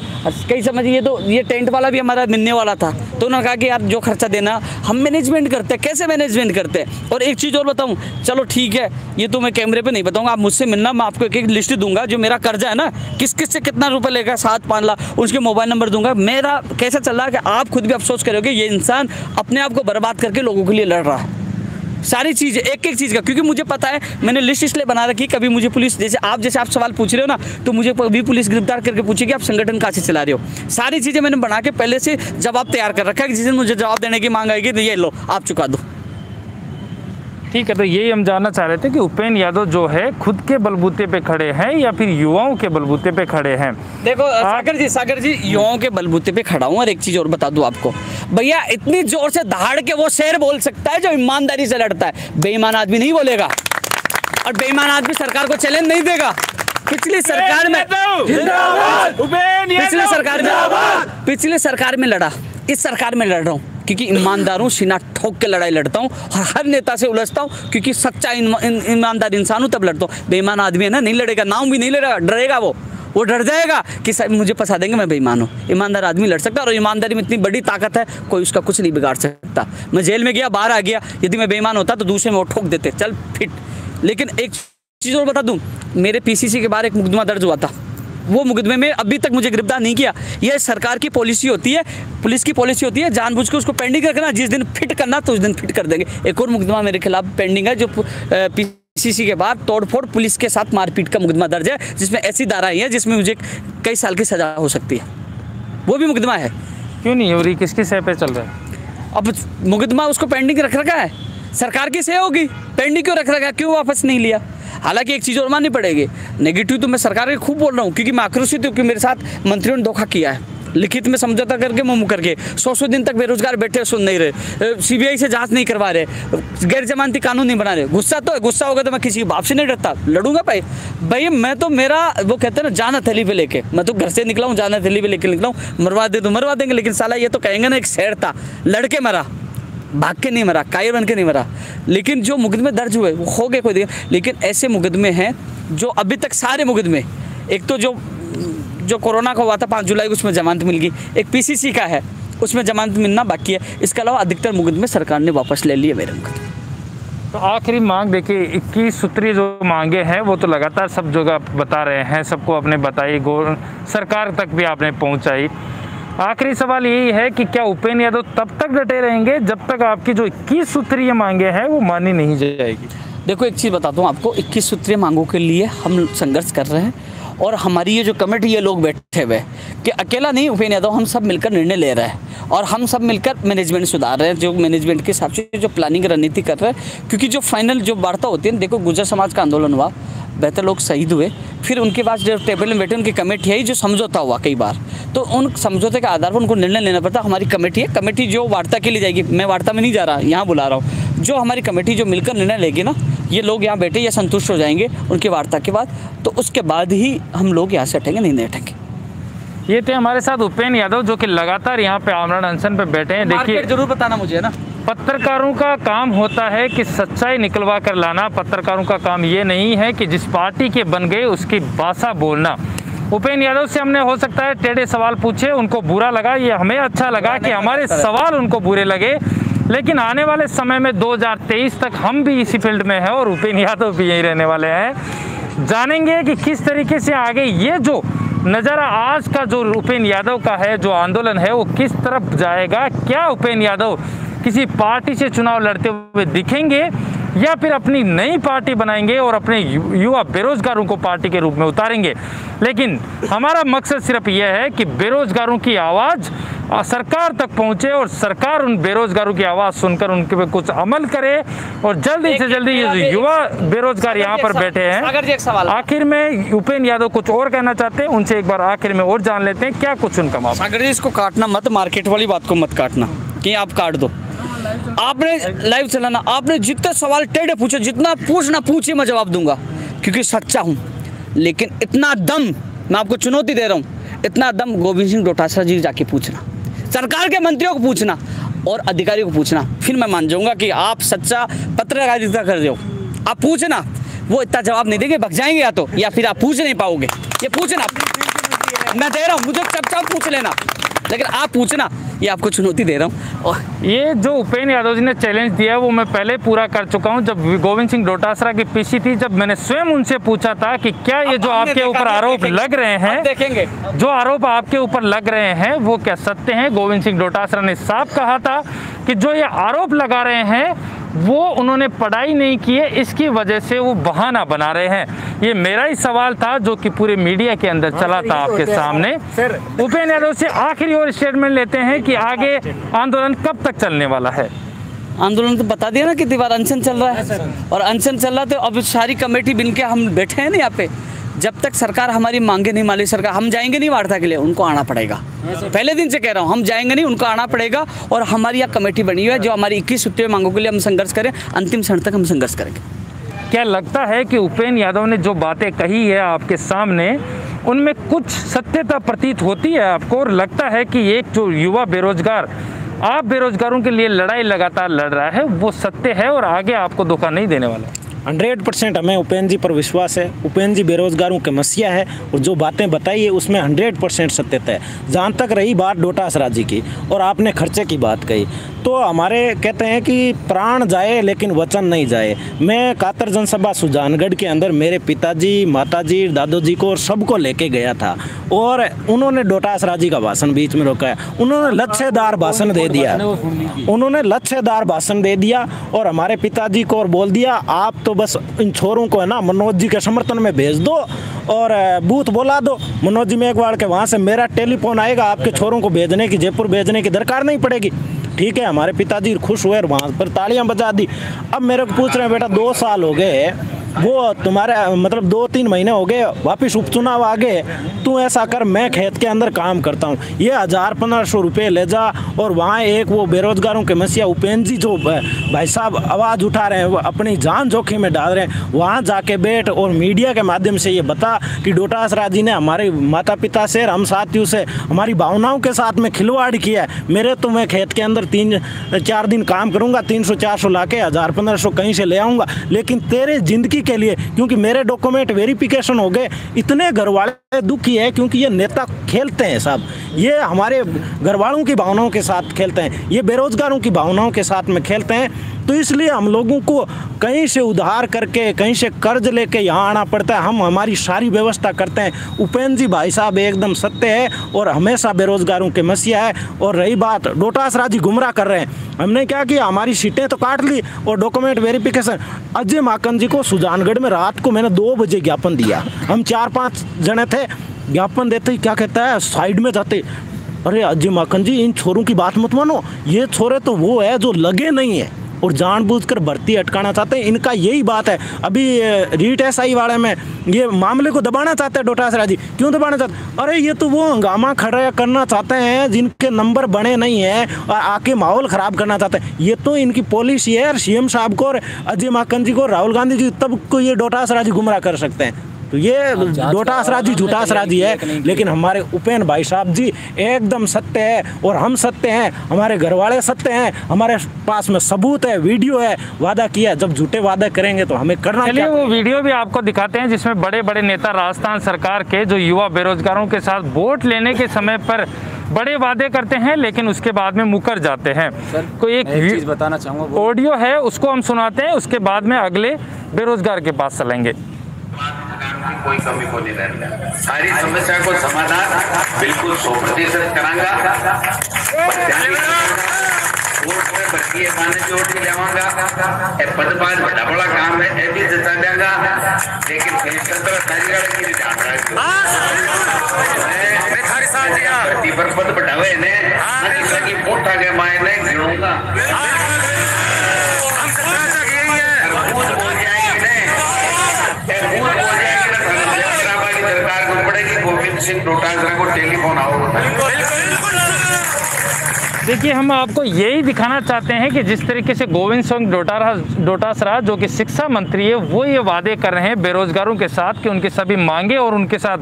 कई समझिए, तो ये टेंट वाला भी हमारा मिलने वाला था, तो उन्होंने कहा कि यार जो खर्चा देना हम मैनेजमेंट करते हैं। कैसे मैनेजमेंट करते हैं? और एक चीज़ और बताऊं, चलो ठीक है, ये तो मैं कैमरे पे नहीं बताऊंगा, आप मुझसे मिलना, मैं आपको एक एक लिस्ट दूंगा, जो मेरा कर्जा है ना, किस किस से कितना रुपए लेगा, 7-5 लाख, उसके मोबाइल नंबर दूंगा। मेरा कैसा चल रहा है कि आप खुद भी अफसोस करोगे, ये इंसान अपने आप को बर्बाद करके लोगों के लिए लड़ रहा है। सारी चीज़, एक एक चीज़ का, क्योंकि मुझे पता है, मैंने लिस्ट इसलिए बना रखी, कभी मुझे पुलिस, जैसे आप सवाल पूछ रहे हो ना, तो मुझे कभी पुलिस गिरफ्तार करके पूछेगी आप संगठन कहाँ से चला रहे हो। सारी चीज़ें मैंने बना के पहले से जवाब तैयार कर रखा है कि जिस दिन मुझे जवाब देने की मांग आएगी तो ये लो आप चुका दो। ठीक है, तो यही हम जानना चाह रहे थे कि उपेंद्र यादव जो है खुद के बलबूते पे खड़े हैं या फिर युवाओं के बलबूते पे खड़े हैं? देखो सागर जी युवाओं के बलबूते पे खड़ा हूँ। और एक चीज़ और बता दूँ आपको भैया, इतनी जोर से दहाड़ के वो शेर बोल सकता है जो ईमानदारी से लड़ता है, बेईमान आदमी नहीं बोलेगा, और बेईमान आदमी सरकार को चैलेंज नहीं देगा। पिछली सरकार में लड़ा, इस सरकार में लड़ रहा हूँ, क्योंकि ईमानदारों सीना ठोक के लड़ाई लड़ता हूँ और हर नेता से उलझता हूँ, क्योंकि सच्चा ईमानदार इंसान हूँ तब लड़ता हूँ। बेईमान आदमी है ना, नहीं लड़ेगा, नाम भी नहीं लड़ेगा, डरेगा, वो डर जाएगा कि मुझे फंसा देंगे, मैं बेईमान हूँ। ईमानदार आदमी लड़ सकता है, और ईमानदारी में इतनी बड़ी ताकत है, कोई उसका कुछ नहीं बिगाड़ सकता। मैं जेल में गया, बाहर आ गया, यदि मैं बेईमान होता तो दूसरे में वो ठोक देते, चल फिट। लेकिन एक चीज़ और बता दूँ, मेरे पीसीसी के बाहर एक मुकदमा दर्ज हुआ था, वो मुकदमे में अभी तक मुझे गिरफ्तार नहीं किया। यह सरकार की पॉलिसी होती है, पुलिस की पॉलिसी होती है, जानबूझ के उसको पेंडिंग रखना, जिस दिन फिट करना तो उस दिन फिट कर देंगे। एक और मुकदमा मेरे खिलाफ पेंडिंग है, जो पीसीसी के बाद तोड़फोड़, पुलिस के साथ मारपीट का मुकदमा दर्ज है, जिसमें ऐसी धाराएं हैं जिसमें मुझे कई साल की सजा हो सकती है। वो भी मुकदमा है। क्यों नहीं हो रही? किसकी सह पे चल रहा है? अब मुकदमा उसको पेंडिंग रख रखा है, सरकार की सह होगी, पेंडिंग क्यों रख रखा है, क्यों वापस नहीं लिया? हालांकि एक चीज़ और माननी पड़ेगी, नेगेटिव तो मैं सरकार के खूब बोल रहा हूँ, क्योंकि मैं आक्रोशित हूँ कि मेरे साथ मंत्रियों ने धोखा किया है, लिखित में समझौता करके मुँह करके 100 दिन तक बेरोजगार बैठे, सुन नहीं रहे, सीबीआई से जांच नहीं करवा रहे, गैर जमानती कानून नहीं बना रहे। गुस्सा तो है, गुस्सा होगा तो मैं किसी बाप से नहीं डरता, लड़ूंगा भाई। मैं तो, मेरा वो कहते हैं ना, जान हथेली पे लेके, मैं तो घर से निकला हूँ, जान हथेली पे लेके निकला हूँ, मरवा दे तो मरवा देंगे, लेकिन साला ये तो कहेंगे ना एक शेर था, लड़के मरा, भाग के नहीं मरा, कायर बन के नहीं मरा। लेकिन जो मुकदमे दर्ज हुए वो हो गए कोई देर, लेकिन ऐसे मुकदमे हैं जो अभी तक सारे मुकदमे, एक तो जो कोरोना का हुआ था 5 जुलाई को, उसमें जमानत मिल गई, एक पीसीसी का है उसमें जमानत मिलना बाकी है, इसके अलावा अधिकतर मुकदमे सरकार ने वापस ले लिए मेरे मुकदमे। तो आखिरी मांग देखिए, 21 सूत्रीय जो मांगे हैं वो तो लगातार सब जगह बता रहे हैं, सबको आपने बताई, सरकार तक भी आपने पहुँचाई। आखिरी सवाल यही है कि क्या उपेंद्र यादव तब तक डटे रहेंगे जब तक आपकी जो 21 सूत्रीय मांगे हैं वो मानी नहीं जाएगी? देखो एक चीज़ बताता हूँ आपको, 21 सूत्रीय मांगों के लिए हम संघर्ष कर रहे हैं, और हमारी ये जो कमेटी ये लोग बैठे हुए कि अकेला नहीं उपेंद्र यादव, हम सब मिलकर निर्णय ले रहे हैं और हम सब मिलकर मैनेजमेंट सुधार रहे हैं, जो मैनेजमेंट के हिसाब से जो प्लानिंग रणनीति कर रहे हैं। क्योंकि जो फाइनल जो वार्ता होती है, देखो गुर्जर समाज का आंदोलन हुआ, बेहतर लोग शहीद हुए, फिर उनके बाद जो टेबल में बैठे उनकी कमेटी है जो समझौता हुआ कई बार, तो उन समझौते के आधार पर उनको निर्णय लेना पड़ता। हमारी कमेटी है, कमेटी जो वार्ता के लिए जाएगी, मैं वार्ता में नहीं जा रहा, यहाँ बुला रहा हूँ, जो हमारी कमेटी जो मिलकर निर्णय लेगी ना, ये लोग यहाँ बैठे या संतुष्ट हो जाएंगे उनकी वार्ता के बाद, तो उसके बाद ही हम लोग यहाँ से हटेंगे, नहीं हटेंगे। ये थे हमारे साथ उपेंद्र यादव जो कि लगातार यहाँ पे आमरण अनशन पे बैठे हैं। देखिए जरूर बताना मुझे ना, पत्रकारों का काम होता है कि सच्चाई निकलवा कर लाना। पत्रकारों का काम ये नहीं है कि जिस पार्टी के बन गए उसकी भाषा बोलना। उपेंद्र यादव से हमने हो सकता है टेढ़े सवाल पूछे, उनको बुरा लगा, ये हमें अच्छा लगा कि हमारे सवाल उनको बुरे लगे, लेकिन आने वाले समय में 2023 तक हम भी इसी फील्ड में हैं और उपेंद्र यादव भी यहीं रहने वाले हैं। जानेंगे कि किस तरीके से आगे ये जो नज़ारा आज का जो उपेंद्र यादव का है, जो आंदोलन है, वो किस तरफ जाएगा। क्या उपेंद्र यादव किसी पार्टी से चुनाव लड़ते हुए दिखेंगे या फिर अपनी नई पार्टी बनाएंगे और अपने युवा बेरोजगारों को पार्टी के रूप में उतारेंगे। लेकिन हमारा मकसद सिर्फ यह है कि बेरोजगारों की आवाज़ सरकार तक पहुंचे और सरकार उन बेरोजगारों की आवाज़ सुनकर उनके पे कुछ अमल करे और जल्दी से जल्दी ये जो युवा बेरोजगार यहाँ पर बैठे हैं, आखिर में उपेंद्र यादव कुछ और कहना चाहते हैं, उनसे एक बार आखिर में और जान लेते हैं क्या कुछ उनका मामला। सागर जी, इसको काटना मत, मार्केट वाली बात को मत काटना कि आप काट दो। आपने लाइव चलाना, आपने जितने सवाल टेढ़े पूछे, जितना पूछना पूछिए, मैं जवाब दूंगा क्योंकि सच्चा हूं। लेकिन इतना दम, मैं आपको चुनौती दे रहा हूं, इतना दम गोविंद सिंह डोटासरा जी जाके पूछना, सरकार के मंत्रियों को पूछना और अधिकारियों को पूछना, फिर मैं मान जाऊंगा कि आप सच्चा पत्रकारिता कर रहे हो। आप पूछना, वो इतना जवाब नहीं देंगे, भग जाएंगे या फिर आप पूछ नहीं पाओगे। ये पूछना मैं दे रहा हूँ, मुझे चुपचाप पूछ लेना, लेकिन आप पूछना, ये आपको चुनौती दे रहा हूँ। और ये जो उपेंद्र यादव जी ने चैलेंज दिया वो मैं पहले पूरा कर चुका हूँ। जब गोविंद सिंह डोटासरा की पीसी थी, जब मैंने स्वयं उनसे पूछा था कि क्या ये जो आपके ऊपर आरोप लग रहे हैं, देखेंगे जो आरोप आपके ऊपर लग रहे हैं वो क्या सत्य हैं। गोविंद सिंह डोटासरा ने साफ कहा था कि जो ये आरोप लगा रहे हैं वो उन्होंने पढ़ाई नहीं की है, इसकी वजह से वो बहाना बना रहे हैं। ये मेरा ही सवाल था जो कि पूरे मीडिया के अंदर चला था आपके सामने। उपेंद्र यादव से आखिरी और स्टेटमेंट लेते हैं कि आगे आंदोलन कब तक चलने वाला है। आंदोलन तो बता दिया ना, कितनी बार अनशन चल रहा है और अनशन चल रहा, तो अब सारी कमेटी बिन के हम बैठे हैं ना यहाँ पे। जब तक सरकार हमारी मांगे नहीं माली, सरकार हम जाएंगे नहीं वार्ता के लिए, उनको आना पड़ेगा। पहले दिन से कह रहा हूँ, हम जाएंगे नहीं, उनको आना पड़ेगा। और हमारी यहाँ कमेटी बनी हुई है जो हमारी 21 छुट्टी मांगों के लिए हम संघर्ष करें, अंतिम क्षण तक हम संघर्ष करेंगे। क्या लगता है कि उपेंद्र यादव ने जो बातें कही है आपके सामने, उनमें कुछ सत्यता प्रतीत होती है आपको, और लगता है कि एक जो युवा बेरोजगार, आप बेरोजगारों के लिए लड़ाई लगातार लड़ रहा है, वो सत्य है और आगे आपको धोखा नहीं देने वाला है? 100% हमें उपेंद्र जी पर विश्वास है। उपेंद्र जी बेरोजगारों के मसीहा है और जो बातें बताई है उसमें 100% सत्यता है। जहाँ तक रही बात डोटासरा जी की और आपने खर्चे की बात कही, तो हमारे कहते हैं कि प्राण जाए लेकिन वचन नहीं जाए। मैं कातर जनसभा सुजानगढ़ के अंदर मेरे पिताजी, माताजी, दादोजी को और सबको लेके गया था और उन्होंने डोटासरा जी का भाषण बीच में रोका है। उन्होंने लच्छेदार भाषण दे दिया, उन्होंने लच्छेदार भाषण दे दिया और हमारे पिताजी को और बोल दिया, आप तो बस इन छोरों को है ना मनोज जी के समर्थन में भेज दो और बूथ बोला दो। मनोज जी मेघवाल के वहाँ से मेरा टेलीफोन आएगा, आपके छोरों को भेजने की, जयपुर भेजने की दरकार नहीं पड़ेगी। ठीक है, हमारे पिताजी खुश हुए और वहाँ पर तालियां बजा दी। अब मेरे को पूछ रहे हैं, बेटा 2 साल हो गए, वो तुम्हारे मतलब 2-3 महीने हो गए, वापिस उपचुनाव आ गए, तू ऐसा कर, मैं खेत के अंदर काम करता हूँ, ये 1000-1500 रुपये ले जा और वहाँ एक वो बेरोजगारों के मसीहा उपेंद्र जी जो भाई साहब आवाज़ उठा रहे हैं, वो अपनी जान जोखिम में डाल रहे हैं, वहाँ जाके बैठ और मीडिया के माध्यम से ये बता कि डोटासरा जी ने हमारे माता पिता से, हम साथियों से, हमारी भावनाओं के साथ में खिलवाड़ किया है। मेरे तो मैं खेत के अंदर 3-4 दिन काम करूँगा, 300-400 ला के 1000-1500 कहीं से ले आऊँगा, लेकिन तेरे जिंदगी के लिए, क्योंकि मेरे डॉक्यूमेंट वेरिफिकेशन हो गए, इतने घर वाले दुखी है क्योंकि ये नेता खेलते हैं साहब, ये हमारे घर वालों की भावनाओं के साथ खेलते हैं, ये बेरोजगारों की भावनाओं के साथ में खेलते हैं। तो इसलिए हम लोगों को कहीं से उधार करके, कहीं से कर्ज लेके यहाँ आना पड़ता है। हम हमारी सारी व्यवस्था करते हैं। उपेंद्र जी भाई साहब एकदम सत्य है और हमेशा बेरोजगारों के मसीहा है। और रही बात डोटासरा जी गुमराह कर रहे हैं, हमने क्या किया, हमारी सीटें तो काट ली और डॉक्यूमेंट वेरिफिकेशन। अजय माकन जी को सुजानगढ़ में रात को मैंने 2 बजे ज्ञापन दिया, हम 4-5 जने थे, ज्ञापन देते ही क्या कहता है, साइड में जाते, अरे अजय माकन जी इन छोरों की बात मत मानो, ये छोरे तो वो है जो लगे नहीं है और जानबूझकर भर्ती अटकाना चाहते हैं। इनका यही बात है। अभी रीट SI वाले में ये मामले को दबाना चाहते हैं डोटासरा जी। क्यों दबाना चाहते हैं? अरे ये तो वो हंगामा खड़ा करना चाहते हैं जिनके नंबर बने नहीं हैं और आके माहौल ख़राब करना चाहते हैं। ये तो इनकी पॉलिसी है। और CM साहब को और अजय माकन जी को, राहुल गांधी जी तब को ये डोटासरा जी गुमराह कर सकते हैं। तो ये डोटासरा जी झूठासरा जी है, लेकिन हमारे उपेंद्र भाई साहब जी एकदम सत्य है और हम सत्य हैं, हमारे घर वाले सत्य हैं, हमारे पास में सबूत है, वीडियो है। वादा किया, जब झूठे वादा करेंगे तो हमें करना चलिए वो वीडियो भी आपको दिखाते हैं जिसमें बड़े बड़े नेता राजस्थान सरकार के जो युवा बेरोजगारों के साथ वोट लेने के समय पर बड़े वादे करते हैं लेकिन उसके बाद में मुकर जाते हैं। कोई एक चीज़ बताना चाहूँगा, ऑडियो है उसको हम सुनाते हैं, उसके बाद में अगले बेरोजगार के पास चलेंगे। कोई कमी को नहीं रहता, सारी समस्या को समाधान बिल्कुल 100% करांगा। बच्ची माने जोड़ के जाऊंगा, पदपाल बड़ा बड़ा काम है, ये भी जता देगा, लेकिन भर्ती पर पद बढ़ावे ने की मोटा के मायने गिरूंगा को टेलीफोन देखिए हम आपको यही दिखाना चाहते हैं कि जिस तरीके से गोविंद सिंह डोटासरा जो कि शिक्षा मंत्री है वो ये वादे कर रहे हैं बेरोजगारों के साथ कि उनकी सभी मांगे और उनके साथ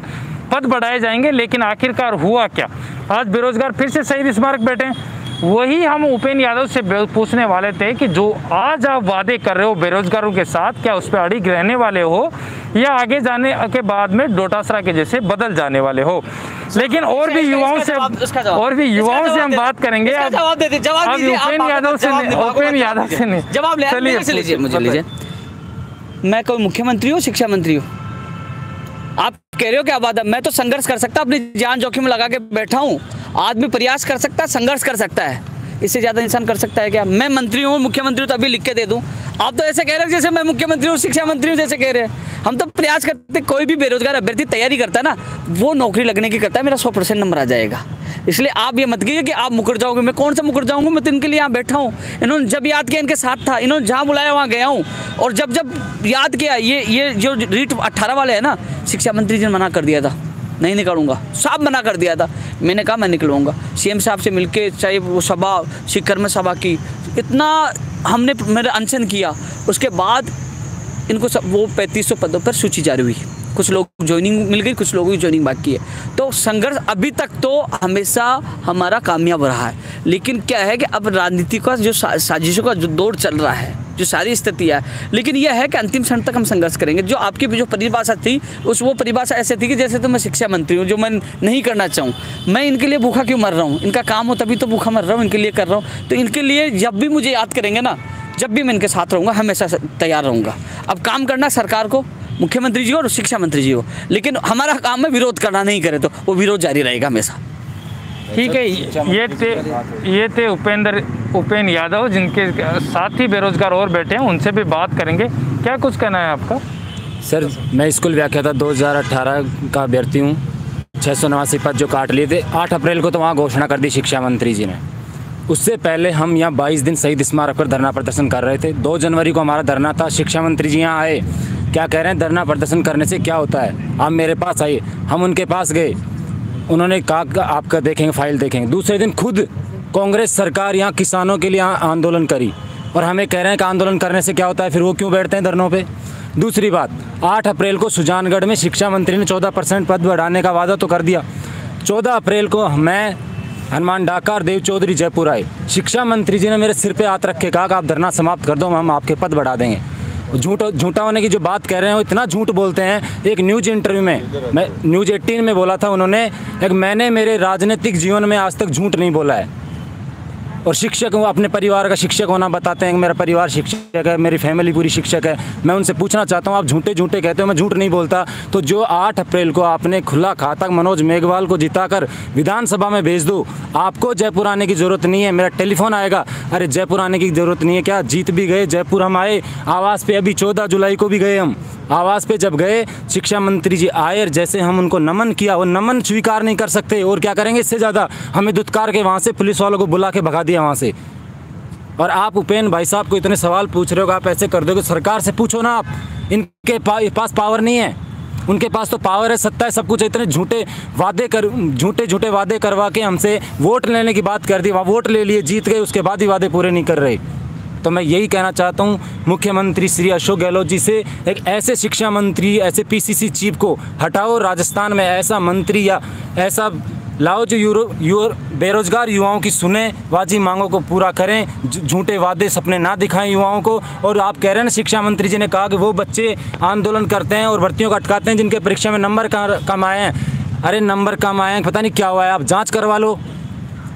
पद बढ़ाए जाएंगे, लेकिन आखिरकार हुआ क्या? आज बेरोजगार फिर से शहीद स्मारक बैठे हैं। वही हम उपेंद्र यादव से पूछने वाले थे कि जो आज आप वादे कर रहे हो बेरोजगारों के साथ, क्या उस पर अड़िग रहने वाले हो या आगे जाने के बाद में डोटासरा के जैसे बदल जाने वाले हो? लेकिन और भी युवाओं से हम बात करेंगे। उपेंद्र यादव से नहीं जवाब लीजिए, मुझे लीजिए। मैं कोई मुख्यमंत्री हूँ, शिक्षा मंत्री हूँ? आप कह रहे हो क्या वादा? मैं तो संघर्ष कर सकता, अपनी जान जोखिम लगा के बैठा हूँ। आदमी प्रयास कर सकता है, संघर्ष कर सकता है, इससे ज्यादा इंसान कर सकता है क्या? मैं मंत्री हूँ, मुख्यमंत्री हूँ तो अभी लिख के दे दूं? आप तो ऐसे कह रहे हो जैसे मैं मुख्यमंत्री हूँ, शिक्षा मंत्री हूँ जैसे कह रहे हैं। हम तो प्रयास करते, कोई भी बेरोजगार अभ्यर्थी तैयारी करता है ना, वो नौकरी लगने की करता है, मेरा 100% नंबर आ जाएगा। इसलिए आप ये मत कीजिए कि आप मुकर जाओगे। मैं कौन सा मुकर जाऊंगा? मैं तो इनके लिए यहाँ बैठा हूँ। इन्होंने जब याद किया इनके साथ था, इन्होंने जहाँ बुलाया वहाँ गया हूँ। और जब याद किया ये जो रीट 18 वाले है ना, शिक्षा मंत्री जी ने मना कर दिया था, नहीं निकालूंगा, साहब मना कर दिया था। मैंने कहा मैं निकलूंगा। CM साहब से मिलके, चाहे वो सभा शिखर में सभा की, इतना हमने मेरा अनशन किया। उसके बाद इनको सब वो 3500 पदों पर सूची जारी हुई, कुछ लोग ज्वाइनिंग मिल गई, कुछ लोगों की ज्वाइनिंग बाकी है। तो संघर्ष अभी तक तो हमेशा हमारा कामयाब रहा है, लेकिन क्या है कि अब राजनीति का जो साजिशों का जो दौर चल रहा है, जो सारी स्थितियाँ है, लेकिन यह है कि अंतिम क्षण तक हम संघर्ष करेंगे। जो आपकी जो परिभाषा थी वो परिभाषा ऐसे थी कि जैसे तो मैं शिक्षा मंत्री हूँ, जो मैं नहीं करना चाहूँ। मैं इनके लिए भूखा क्यों मर रहा हूँ? इनका काम हो तभी तो भूखा मर रहा हूँ, इनके लिए कर रहा हूँ। तो इनके लिए जब भी मुझे याद करेंगे ना, जब भी मैं इनके साथ रहूँगा, हमेशा तैयार रहूँगा। अब काम करना सरकार को, मुख्यमंत्री जी और शिक्षा मंत्री जी हो, लेकिन हमारा काम है विरोध करना। नहीं करे तो वो विरोध जारी रहेगा हमेशा। ठीक है, ये थे उपेंद्र यादव, जिनके साथ ही बेरोजगार और बैठे हैं, उनसे भी बात करेंगे। क्या कुछ कहना है आपका? सर, मैं स्कूल व्याख्याता 2018 का अभ्यर्थी हूँ। 689 पद जो काट लिए थे, 8 अप्रैल को तो वहाँ घोषणा कर दी शिक्षा मंत्री जी ने। उससे पहले हम यहाँ 22 दिन शहीद स्मारक पर धरना प्रदर्शन कर रहे थे। 2 जनवरी को हमारा धरना था। शिक्षा मंत्री जी यहाँ आए, क्या कह रहे हैं, धरना प्रदर्शन करने से क्या होता है, आप मेरे पास आइए। हम उनके पास गए, उन्होंने कहा आपका देखेंगे, फाइल देखेंगे। दूसरे दिन खुद कांग्रेस सरकार यहाँ किसानों के लिए आंदोलन करी और हमें कह रहे हैं कि आंदोलन करने से क्या होता है, फिर वो क्यों बैठते हैं धरनों पे। दूसरी बात, 8 अप्रैल को सुजानगढ़ में शिक्षा मंत्री ने 14% पद बढ़ाने का वादा तो कर दिया। 14 अप्रैल को मैं, हनुमान डाका और देव चौधरी जयपुर आए। शिक्षा मंत्री जी ने मेरे सिर पे हाथ रख के कहा कि आप धरना समाप्त कर दो, हम आपके पद बढ़ा देंगे। झूठा होने की जो बात कह रहे हैं वो इतना झूठ बोलते हैं। एक न्यूज़ इंटरव्यू में, मैं न्यूज़ 18 में बोला था उन्होंने, मैंने मेरे राजनीतिक जीवन में आज तक झूठ नहीं बोला है। और शिक्षक हूँ, अपने परिवार का शिक्षक होना बताते हैं कि मेरा परिवार शिक्षक है, मेरी फैमिली पूरी शिक्षक है। मैं उनसे पूछना चाहता हूँ, आप झूठे कहते हो, मैं झूठ नहीं बोलता। तो जो 8 अप्रैल को आपने खुला खाता मनोज मेघवाल को जिताकर विधानसभा में भेज दो, आपको जयपुर आने की ज़रूरत नहीं है। मेरा टेलीफोन आएगा, अरे जयपुर आने की ज़रूरत नहीं है क्या, जीत भी गए, जयपुर हम आए आवास पे, अभी 14 जुलाई को भी गए हम आवास पे। जब गए शिक्षा मंत्री जी आए और जैसे हम उनको नमन किया, वो नमन स्वीकार नहीं कर सकते और क्या करेंगे इससे ज़्यादा, हमें दुत्कार के वहाँ से पुलिस वालों को बुला के भगा दिया वहाँ से। और आप उपेन भाई साहब को इतने सवाल पूछ रहे हो, आप ऐसे कर दोगे, सरकार से पूछो ना आप, इनके पास पावर नहीं है, उनके पास तो पावर है, सत्ता है, सब कुछ है। इतने झूठे वादे करवा के हमसे वोट लेने की बात कर दी, वहाँ वोट ले लिए, जीत गए, उसके बाद ही वादे पूरे नहीं कर रहे। तो मैं यही कहना चाहता हूँ मुख्यमंत्री श्री अशोक गहलोत जी से, एक ऐसे शिक्षा मंत्री, ऐसे पीसीसी चीफ को हटाओ, राजस्थान में ऐसा मंत्री या ऐसा लाओ जो बेरोजगार युवाओं की सुने, वाजी मांगों को पूरा करें, झूठे वादे सपने ना दिखाएं युवाओं को। और आप कह रहे हैं ना, शिक्षा मंत्री जी ने कहा कि वो बच्चे आंदोलन करते हैं और भर्तियों को अटकाते हैं जिनके परीक्षा में नंबर कम आए हैं। अरे नंबर कम आए हैं, पता नहीं क्या हुआ है, आप जाँच करवा लो,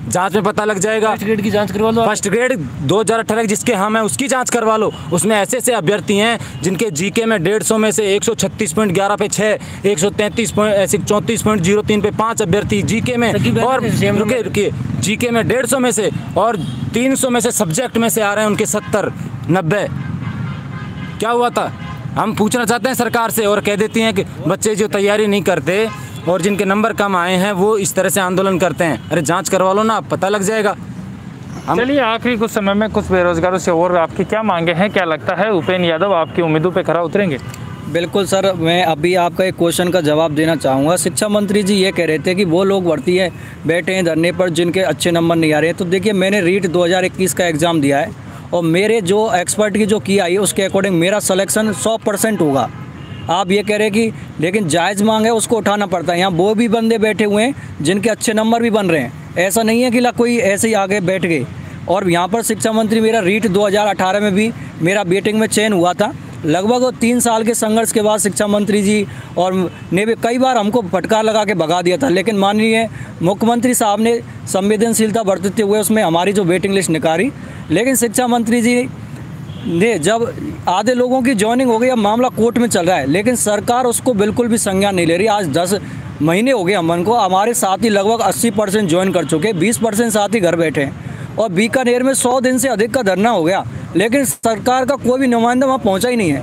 जांच में पता लग जाएगा। फर्स्ट ग्रेड की जांच करवा लो, फर्स्ट ग्रेड 2018 जिसके हम हैं उसकी जांच करवा लो। उसमें ऐसे अभ्यर्थी हैं जिनके जीके में 150 में से 136.11 पे 6, 134.03 पे 5 अभ्यर्थी जीके में, और रुके जीके में 150 में से, और 300 में से सब्जेक्ट में से आ रहे हैं उनके 70, 90। क्या हुआ था, हम पूछना चाहते हैं सरकार से, और कह देती हैं कि बच्चे जो तैयारी नहीं करते और जिनके नंबर कम आए हैं वो इस तरह से आंदोलन करते हैं। अरे जांच करवा लो ना, पता लग जाएगा। चलिए, आखिरी कुछ समय में कुछ बेरोजगारों से और आपकी क्या मांगे हैं, क्या लगता है उपेन यादव आपकी उम्मीदों पे खरा उतरेंगे? बिल्कुल सर, मैं अभी आपका एक क्वेश्चन का जवाब देना चाहूँगा। शिक्षा मंत्री जी ये कह रहे थे कि वो लोग भर्ती है बैठे हैं धरने पर जिनके अच्छे नंबर नहीं आ रहे हैं। तो देखिए, मैंने रीट 2021 का एग्ज़ाम दिया है और मेरे जो एक्सपर्ट की जो की आई है उसके अकॉर्डिंग मेरा सिलेक्शन 100% होगा। आप ये कह रहे हैं कि लेकिन जायज़ मांग है उसको उठाना पड़ता है। यहाँ वो भी बंदे बैठे हुए हैं जिनके अच्छे नंबर भी बन रहे हैं, ऐसा नहीं है कि कोई ऐसे ही आगे बैठ गए। और यहाँ पर शिक्षा मंत्री, मेरा रीट 2018 में भी मेरा वेटिंग में चयन हुआ था। लगभग 3 साल के संघर्ष के बाद शिक्षा मंत्री जी और ने भी कई बार हमको फटकार लगा के भगा दिया था, लेकिन माननीय मुख्यमंत्री साहब ने संवेदनशीलता बरतते हुए उसमें हमारी जो वेटिंग लिस्ट निकाली। लेकिन शिक्षा मंत्री जी ने जब आधे लोगों की जॉइनिंग हो गई, अब मामला कोर्ट में चल रहा है, लेकिन सरकार उसको बिल्कुल भी संज्ञान नहीं ले रही। आज 10 महीने हो गए हमन को, हमारे साथी लगभग 80% ज्वाइन कर चुके, 20% साथी घर बैठे हैं। और बीकानेर में 100 दिन से अधिक का धरना हो गया, लेकिन सरकार का कोई भी नुमाइंदा वहाँ पहुँचा ही नहीं है,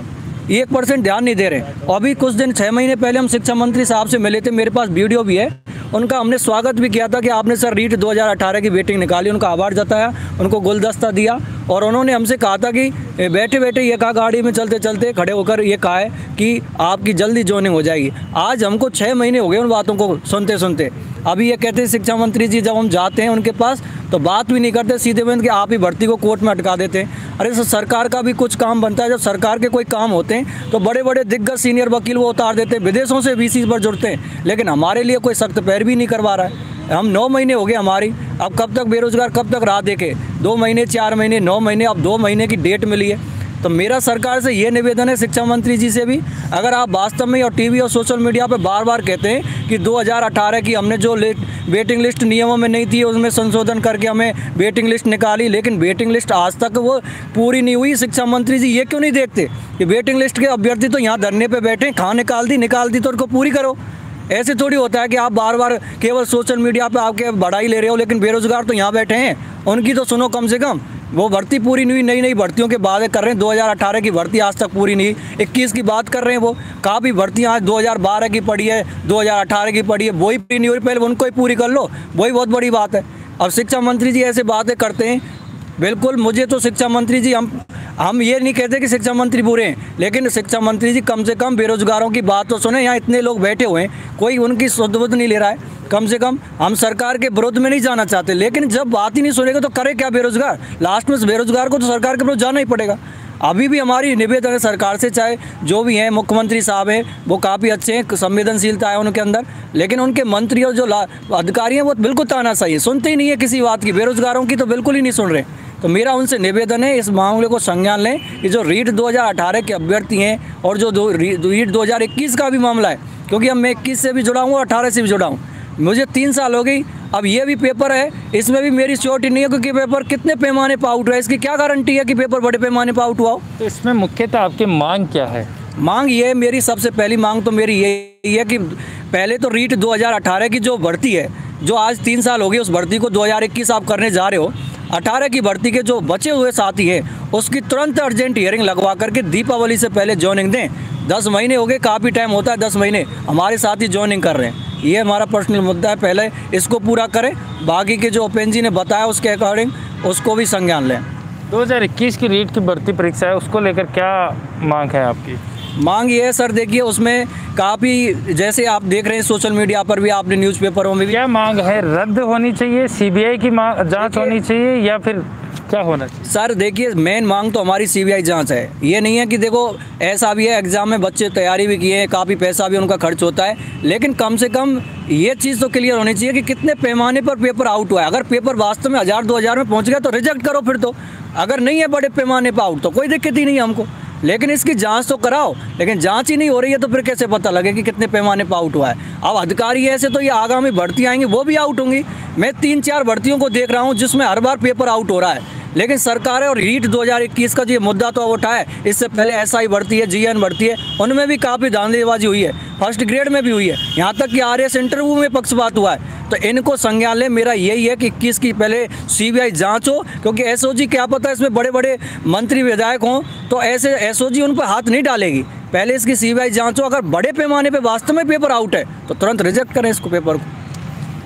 1% ध्यान नहीं दे रहे। अभी कुछ दिन 6 महीने पहले हम शिक्षा मंत्री साहब से मिले थे, मेरे पास वीडियो भी है, उनका हमने स्वागत भी किया था कि आपने सर रीट 2018 की वेटिंग निकाली, उनका आभार जताया, उनको गुलदस्ता दिया। और उन्होंने हमसे कहा था कि बैठे बैठे ये कहा, गाड़ी में चलते चलते खड़े होकर ये कहा है कि आपकी जल्दी जॉइनिंग हो जाएगी। आज हमको 6 महीने हो गए उन बातों को सुनते सुनते। अभी ये कहते हैं शिक्षा मंत्री जी, जब हम जाते हैं उनके पास तो बात भी नहीं करते, सीधे बंद कि आप ही भर्ती को कोर्ट में अटका देते हैं। अरे सर, सरकार का भी कुछ काम बनता है, जब सरकार के कोई काम होते हैं तो बड़े बड़े दिग्गज सीनियर वकील वो उतार देते हैं, विदेशों से VC पर जुड़ते हैं, लेकिन हमारे लिए कोई सख्त पैर भी नहीं करवा रहा है। हम 9 महीने हो गए हमारी, अब कब तक बेरोजगार, कब तक राह देखे, 2 महीने, 4 महीने, 9 महीने, अब 2 महीने की डेट मिली है। तो मेरा सरकार से ये निवेदन है, शिक्षा मंत्री जी से भी, अगर आप वास्तव में और टीवी और सोशल मीडिया पर बार बार कहते हैं कि 2018 की हमने जो वेटिंग लिस्ट नियमों में नहीं थी उसमें संशोधन करके हमें वेटिंग लिस्ट निकाली, लेकिन वेटिंग लिस्ट आज तक वो पूरी नहीं हुई। शिक्षा मंत्री जी ये क्यों नहीं देखते कि वेटिंग लिस्ट के अभ्यर्थी तो यहाँ धरने पर बैठे, कहाँ निकाल दी तो उनको पूरी करो। ऐसे थोड़ी होता है कि आप बार बार केवल सोशल मीडिया पे आपके बढ़ाई ले रहे हो, लेकिन बेरोजगार तो यहाँ बैठे हैं, उनकी तो सुनो कम से कम। वो भर्ती पूरी नहीं हुई, नई भर्तियों के बातें कर रहे हैं, 2018 की भर्ती आज तक पूरी नहीं, 21 की बात कर रहे हैं। वो काफ़ी भर्तियाँ आज 2012 की पड़ी है, 2018 की पड़ी है, वही पूरी नहीं हुई, पहले उनको ही पूरी कर लो, वही बहुत बड़ी बात है। अब शिक्षा मंत्री जी ऐसे बातें करते हैं, बिल्कुल मुझे तो शिक्षा मंत्री जी, हम ये नहीं कहते कि शिक्षा मंत्री बुरे हैं, लेकिन शिक्षा मंत्री जी कम से कम बेरोजगारों की बात तो सुने। यहाँ इतने लोग बैठे हुए हैं, कोई उनकी सुध-बुध नहीं ले रहा है। कम से कम हम सरकार के विरोध में नहीं जाना चाहते, लेकिन जब बात ही नहीं सुनेगा तो करे क्या बेरोजगार? लास्ट में बेरोजगार को तो सरकार के विरोध जाना ही पड़ेगा। अभी भी हमारी निवेदन है सरकार से, चाहे जो भी हैं, मुख्यमंत्री साहब हैं वो काफ़ी अच्छे हैं, संवेदनशीलता है उनके अंदर, लेकिन उनके मंत्री और जो अधिकारी हैं वो बिल्कुल तानाशाही है, सुनते ही नहीं है किसी बात की, बेरोजगारों की तो बिल्कुल ही नहीं सुन रहे। तो मेरा उनसे निवेदन है इस मामले को संज्ञान लें कि जो रीट 2018 के अभ्यर्थी हैं और जो रीट 2021 का भी मामला है, क्योंकि अब मैं 21 से भी जुड़ा हूँ और 18 से भी जुड़ा हूँ, मुझे 3 साल हो गई। अब ये भी पेपर है, इसमें भी मेरी श्योरिटी नहीं है क्योंकि पेपर कितने पैमाने पर आउट हुआ है, इसकी क्या गारंटी है कि पेपर बड़े पैमाने पर आउट हुआ हो। तो इसमें मुख्यतः आपकी मांग क्या है? मांग ये है, मेरी सबसे पहली मांग तो मेरी यही है कि पहले तो रीट 2018 की जो भर्ती है, जो आज 3 साल हो गए, उस भर्ती को 2021 आप करने जा रहे हो। 18 की भर्ती के जो बचे हुए साथी हैं उसकी तुरंत अर्जेंट हियरिंग लगवा करके दीपावली से पहले ज्वाइनिंग दें। 10 महीने हो गए, काफ़ी टाइम होता है, 10 महीने हमारे साथी ज्वाइनिंग कर रहे हैं। ये हमारा पर्सनल मुद्दा है, पहले इसको पूरा करें, बाकी के जो उपेंद्र जी ने बताया उसके अकॉर्डिंग उसको भी संज्ञान लें। 2021 की रीट की भर्ती परीक्षा है, उसको लेकर क्या मांग है आपकी? मांग ये है सर, देखिए उसमें काफ़ी, जैसे आप देख रहे हैं सोशल मीडिया पर भी, आपने न्यूज़पेपरों में भी, क्या मांग है? रद्द होनी चाहिए, सीबीआई की जांच होनी चाहिए, या फिर क्या होना चाहिए? सर देखिए, मेन मांग तो हमारी सीबीआई जांच है। ये नहीं है कि देखो ऐसा भी है, एग्ज़ाम में बच्चे तैयारी भी किए हैं, काफ़ी पैसा भी उनका खर्च होता है, लेकिन कम से कम ये चीज़ तो क्लियर होनी चाहिए कि कितने पैमाने पर पेपर आउट हुआ है। अगर पेपर वास्तव में 1000-2000 में पहुँच गया तो रिजेक्ट करो फिर तो, अगर नहीं है बड़े पैमाने पर आउट तो कोई दिक्कत ही नहीं है हमको, लेकिन इसकी जांच तो कराओ। लेकिन जांच ही नहीं हो रही है तो फिर कैसे पता लगे कि कितने पैमाने पर आउट हुआ है। अब अधिकारी ऐसे तो ये आगामी भर्ती आएंगी वो भी आउट होंगी। मैं 3-4 भर्तियों को देख रहा हूँ जिसमें हर बार पेपर आउट हो रहा है, लेकिन सरकार है और रीट 2021 का जो मुद्दा तो उठा है, इससे पहले एसआई भर्ती है, जीएन भर्ती है, उनमें भी काफ़ी धांधलीबाजी हुई है, फर्स्ट ग्रेड में भी हुई है, यहाँ तक कि आरएस इंटरव्यू में पक्षपात हुआ है। तो इनको संज्ञान लें। मेरा यही है कि 21 की पहले सीबीआई जांच हो, क्योंकि एसओजी क्या पता इसमें बड़े बड़े मंत्री विधायक हों तो ऐसे एसओजी उन पर हाथ नहीं डालेगी। पहले इसकी सीबीआई जांच हो, अगर बड़े पैमाने पे वास्तव में पेपर आउट है तो तुरंत रिजेक्ट करें इसको पेपर को।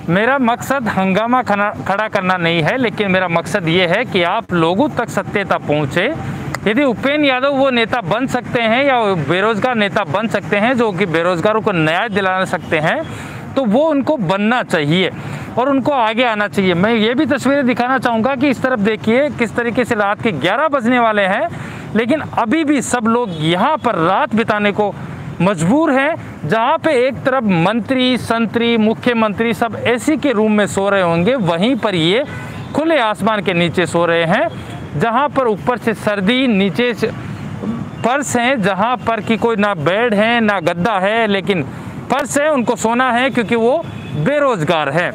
मेरा मकसद हंगामा खड़ा करना नहीं है, लेकिन मेरा मकसद ये है कि आप लोगों तक सत्यता पहुँचे। यदि उपेंद्र यादव वो नेता बन सकते हैं या बेरोजगार नेता बन सकते हैं जो कि बेरोजगारों को न्याय दिला सकते हैं, तो वो उनको बनना चाहिए और उनको आगे आना चाहिए। मैं ये भी तस्वीरें दिखाना चाहूँगा कि इस तरफ देखिए किस तरीके से रात के 11 बजने वाले हैं, लेकिन अभी भी सब लोग यहाँ पर रात बिताने को मजबूर हैं। जहाँ पे एक तरफ मंत्री, संतरी, मुख्यमंत्री सब एसी के रूम में सो रहे होंगे, वहीं पर ये खुले आसमान के नीचे सो रहे हैं, जहाँ पर ऊपर से सर्दी, नीचे से फर्श हैं, जहाँ पर कि कोई ना बेड है ना गद्दा है, लेकिन फर्श है, उनको सोना है क्योंकि वो बेरोजगार है।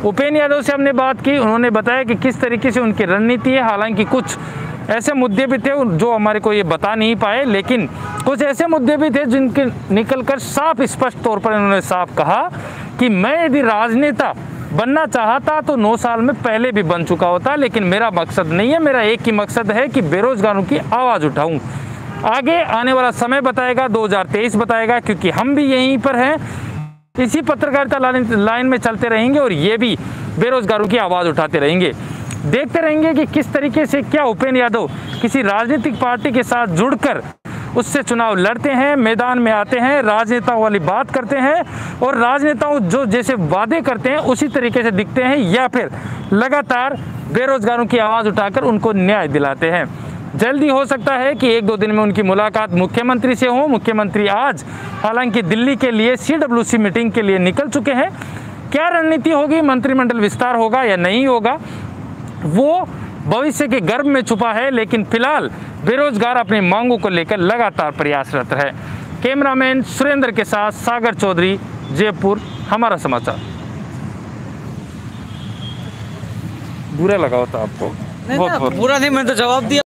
उपेंद्र यादव से हमने बात की, उन्होंने बताया कि किस तरीके से उनकी रणनीति है। हालांकि कुछ ऐसे मुद्दे भी थे जो हमारे को ये बता नहीं पाए, लेकिन कुछ ऐसे मुद्दे भी थे जिनके निकलकर साफ स्पष्ट तौर पर इन्होंने साफ कहा कि मैं यदि राजनेता बनना चाहता तो 9 साल में पहले भी बन चुका होता, लेकिन मेरा मकसद नहीं है। मेरा एक ही मकसद है कि बेरोजगारों की आवाज़ उठाऊं। आगे आने वाला समय बताएगा, 2023 बताएगा, क्योंकि हम भी यहीं पर हैं, इसी पत्रकारिता लाइन में चलते रहेंगे और ये भी बेरोजगारों की आवाज़ उठाते रहेंगे। देखते रहेंगे कि किस तरीके से क्या उपेंद्र यादव किसी राजनीतिक पार्टी के साथ जुड़कर उससे चुनाव लड़ते हैं, मैदान में आते हैं, राजनेताओं वाली बात करते हैं और राजनेताओं जो जैसे वादे करते हैं उसी तरीके से दिखते हैं, या फिर लगातार बेरोजगारों की आवाज़ उठाकर उनको न्याय दिलाते हैं। जल्दी हो सकता है कि 1-2 दिन में उनकी मुलाकात मुख्यमंत्री से हो। मुख्यमंत्री आज हालांकि दिल्ली के लिए CWC मीटिंग के लिए निकल चुके हैं। क्या रणनीति होगी, मंत्रिमंडल विस्तार होगा या नहीं होगा, वो भविष्य के गर्भ में छुपा है, लेकिन फिलहाल बेरोजगार अपनी मांगों को लेकर लगातार प्रयासरत है। कैमरामैन सुरेंद्र के साथ सागर चौधरी, जयपुर, हमारा समाचार। बुरा लगा होता आपको? बुरा नहीं, मैंने तो जवाब दिया।